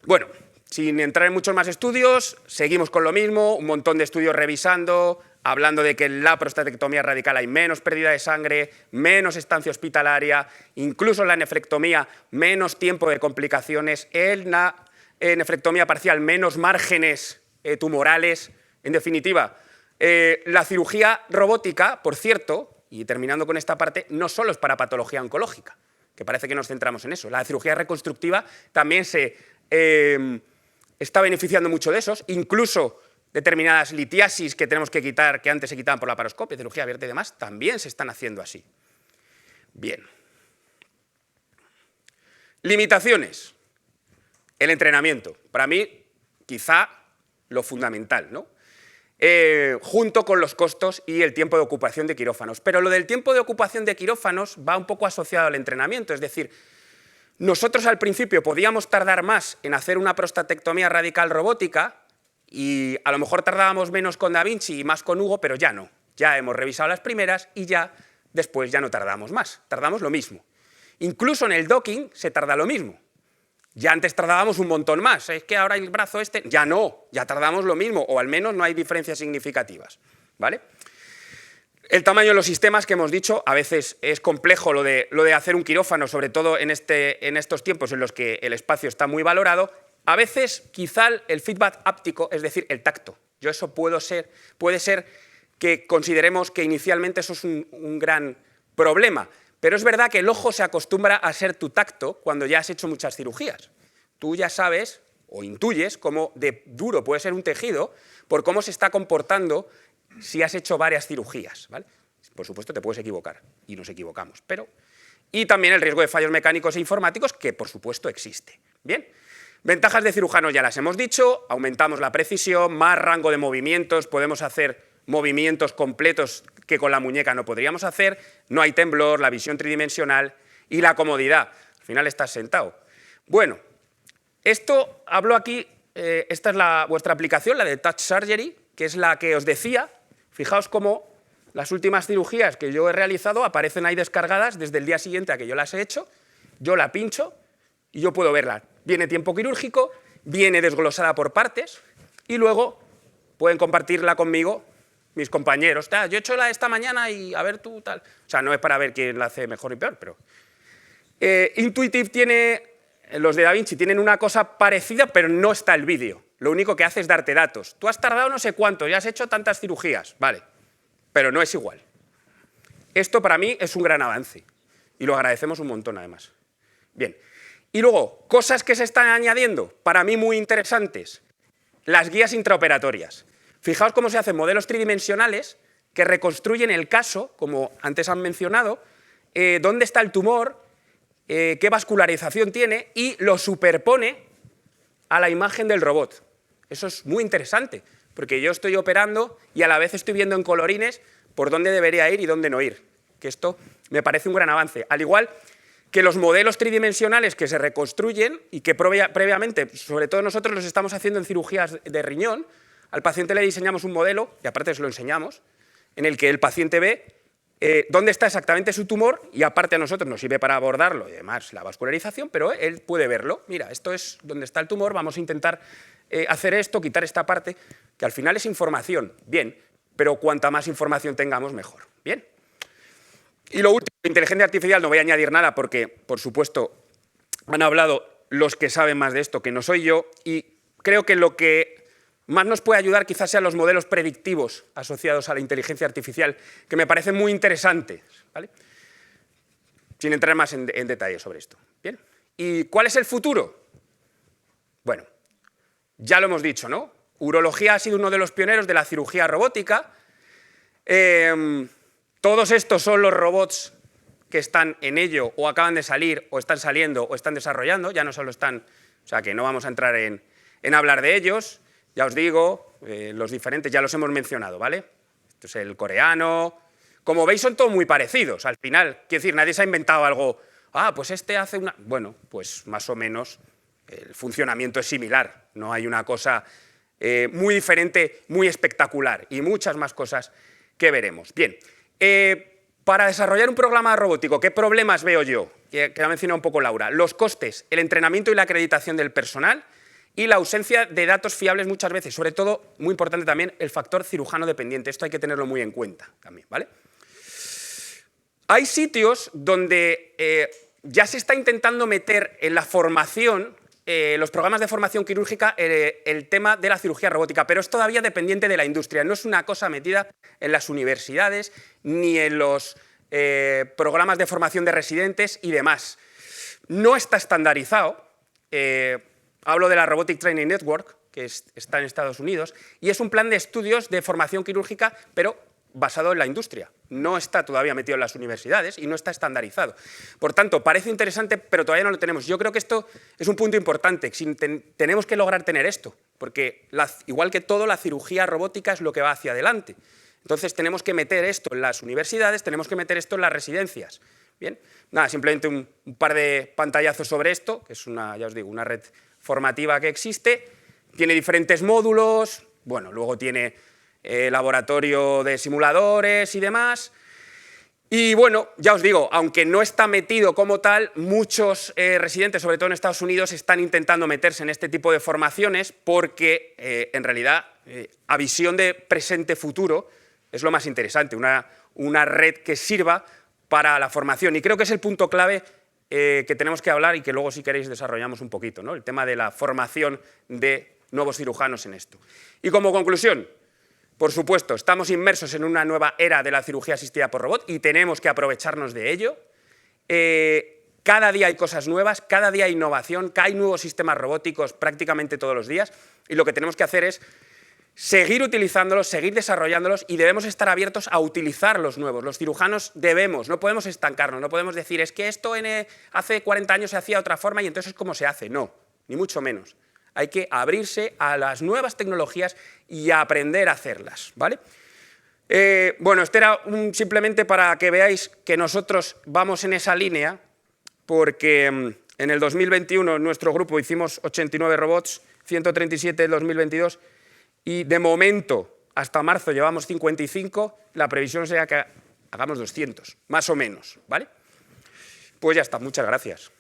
Speaker 11: Bueno, sin entrar en muchos más estudios, seguimos con lo mismo, un montón de estudios revisando, hablando de que en la prostatectomía radical hay menos pérdida de sangre, menos estancia hospitalaria, incluso en la nefrectomía menos tiempo de complicaciones, en la nefrectomía parcial menos márgenes tumorales. En definitiva, la cirugía robótica, por cierto, y terminando con esta parte, no solo es para patología oncológica, que parece que nos centramos en eso. La cirugía reconstructiva también se está beneficiando mucho de esos, incluso determinadas litiasis que tenemos que quitar, que antes se quitaban por la laparoscopia, cirugía abierta y demás, también se están haciendo así. Bien. Limitaciones. El entrenamiento. Para mí, quizá lo fundamental, ¿no? Junto con los costos y el tiempo de ocupación de quirófanos. Pero lo del tiempo de ocupación de quirófanos va un poco asociado al entrenamiento, es decir, nosotros al principio podíamos tardar más en hacer una prostatectomía radical robótica y a lo mejor tardábamos menos con Da Vinci y más con Hugo, pero ya no. Ya hemos revisado las primeras y ya después ya no tardamos más, tardamos lo mismo. Incluso en el docking se tarda lo mismo. Ya antes tardábamos un montón más, es que ahora el brazo este... Ya no, ya tardamos lo mismo, o al menos no hay diferencias significativas, ¿vale? El tamaño de los sistemas que hemos dicho, a veces es complejo lo de hacer un quirófano, sobre todo en estos tiempos en los que el espacio está muy valorado, A veces, quizá el feedback áptico, es decir, el tacto. Yo eso puede ser que consideremos que inicialmente eso es un gran problema, pero es verdad que el ojo se acostumbra a ser tu tacto cuando ya has hecho muchas cirugías. Tú ya sabes o intuyes cómo de duro puede ser un tejido por cómo se está comportando si has hecho varias cirugías, ¿vale? Por supuesto, te puedes equivocar, y nos equivocamos, pero... Y también el riesgo de fallos mecánicos e informáticos, que por supuesto existe. Bien, ventajas de cirujanos ya las hemos dicho, aumentamos la precisión, más rango de movimientos, podemos hacer movimientos completos que con la muñeca no podríamos hacer, no hay temblor, la visión tridimensional y la comodidad. Al final estás sentado. Bueno, esto hablo aquí, esta es vuestra aplicación, la de Touch Surgery, que es la que os decía. Fijaos cómo las últimas cirugías que yo he realizado aparecen ahí descargadas desde el día siguiente a que yo las he hecho, yo la pincho y yo puedo verla. Viene tiempo quirúrgico, viene desglosada por partes y luego pueden compartirla conmigo mis compañeros. Yo he hecho la esta mañana y a ver tú tal. O sea, no es para ver quién la hace mejor y peor, pero... Intuitive tiene, los de DaVinci tienen una cosa parecida, pero no está el vídeo. Lo único que hace es darte datos. Tú has tardado no sé cuánto, ya has hecho tantas cirugías, vale, pero no es igual. Esto para mí es un gran avance y lo agradecemos un montón además. Bien, y luego, cosas que se están añadiendo, para mí muy interesantes, las guías intraoperatorias. Fijaos cómo se hacen modelos tridimensionales que reconstruyen el caso, como antes han mencionado, dónde está el tumor, qué vascularización tiene y lo superpone a la imagen del robot. Eso es muy interesante, porque yo estoy operando y a la vez estoy viendo en colorines por dónde debería ir y dónde no ir. Que esto me parece un gran avance. Al igual que los modelos tridimensionales que se reconstruyen y que previamente, sobre todo nosotros los estamos haciendo en cirugías de riñón, al paciente le diseñamos un modelo, y aparte se lo enseñamos, en el que el paciente ve dónde está exactamente su tumor y aparte a nosotros nos sirve para abordarlo y además la vascularización, pero él puede verlo. Mira, esto es donde está el tumor, vamos a intentar hacer esto, quitar esta parte, que al final es información, bien, pero cuanta más información tengamos, mejor. Bien. Y lo último, inteligencia artificial, no voy a añadir nada porque, por supuesto, han hablado los que saben más de esto, que no soy yo, y creo que lo que más nos puede ayudar quizás sean los modelos predictivos asociados a la inteligencia artificial, que me parecen muy interesantes, ¿vale? Sin entrar más en detalle sobre esto. Bien. ¿Y cuál es el futuro? Bueno, ya lo hemos dicho, ¿no? Urología ha sido uno de los pioneros de la cirugía robótica. Todos estos son los robots que están en ello, o acaban de salir, o están saliendo, o están desarrollando, ya no solo están, o sea que no vamos a entrar en hablar de ellos. Ya os digo, los diferentes ya los hemos mencionado, ¿vale? Esto es el coreano. Como veis, son todos muy parecidos. Al final, quiero decir, nadie se ha inventado algo. Pues este hace una... Bueno, pues más o menos el funcionamiento es similar. No hay una cosa muy diferente, muy espectacular y muchas más cosas que veremos. Bien, para desarrollar un programa robótico, ¿qué problemas veo yo? Que ha mencionado un poco Laura. Los costes, el entrenamiento y la acreditación del personal, y la ausencia de datos fiables muchas veces, sobre todo, muy importante también, el factor cirujano dependiente. Esto hay que tenerlo muy en cuenta también, ¿vale? Hay sitios donde ya se está intentando meter en la formación, los programas de formación quirúrgica, el tema de la cirugía robótica, pero es todavía dependiente de la industria. No es una cosa metida en las universidades ni en los programas de formación de residentes y demás. No está estandarizado. Hablo de la Robotic Training Network, que está en Estados Unidos, y es un plan de estudios de formación quirúrgica, pero basado en la industria. No está todavía metido en las universidades y no está estandarizado. Por tanto, parece interesante, pero todavía no lo tenemos. Yo creo que esto es un punto importante. Tenemos que lograr tener esto, porque igual que todo, la cirugía robótica es lo que va hacia adelante. Entonces, tenemos que meter esto en las universidades, tenemos que meter esto en las residencias. Bien, nada, simplemente un par de pantallazos sobre esto, que es ya os digo, una red formativa que existe, tiene diferentes módulos, bueno, luego tiene laboratorio de simuladores y demás, y bueno, ya os digo, aunque no está metido como tal, muchos residentes, sobre todo en Estados Unidos, están intentando meterse en este tipo de formaciones porque en realidad a visión de presente-futuro es lo más interesante, una red que sirva para la formación, y creo que es el punto clave que tenemos que hablar y que luego, si queréis, desarrollamos un poquito, ¿no? El tema de la formación de nuevos cirujanos en esto. Y como conclusión, por supuesto, estamos inmersos en una nueva era de la cirugía asistida por robot y tenemos que aprovecharnos de ello. Cada día hay cosas nuevas, cada día hay innovación, hay nuevos sistemas robóticos prácticamente todos los días, y lo que tenemos que hacer es seguir utilizándolos, seguir desarrollándolos, y debemos estar abiertos a utilizar los nuevos. Los cirujanos no podemos estancarnos, no podemos decir es que esto hace 40 años se hacía de otra forma y entonces es como se hace. No, ni mucho menos. Hay que abrirse a las nuevas tecnologías y a aprender a hacerlas, ¿vale? Bueno, este era simplemente para que veáis que nosotros vamos en esa línea, porque en el 2021 en nuestro grupo hicimos 89 robots, 137 en 2022, y de momento, hasta marzo llevamos 55, la previsión sería que hagamos 200, más o menos, ¿vale? Pues ya está, muchas gracias.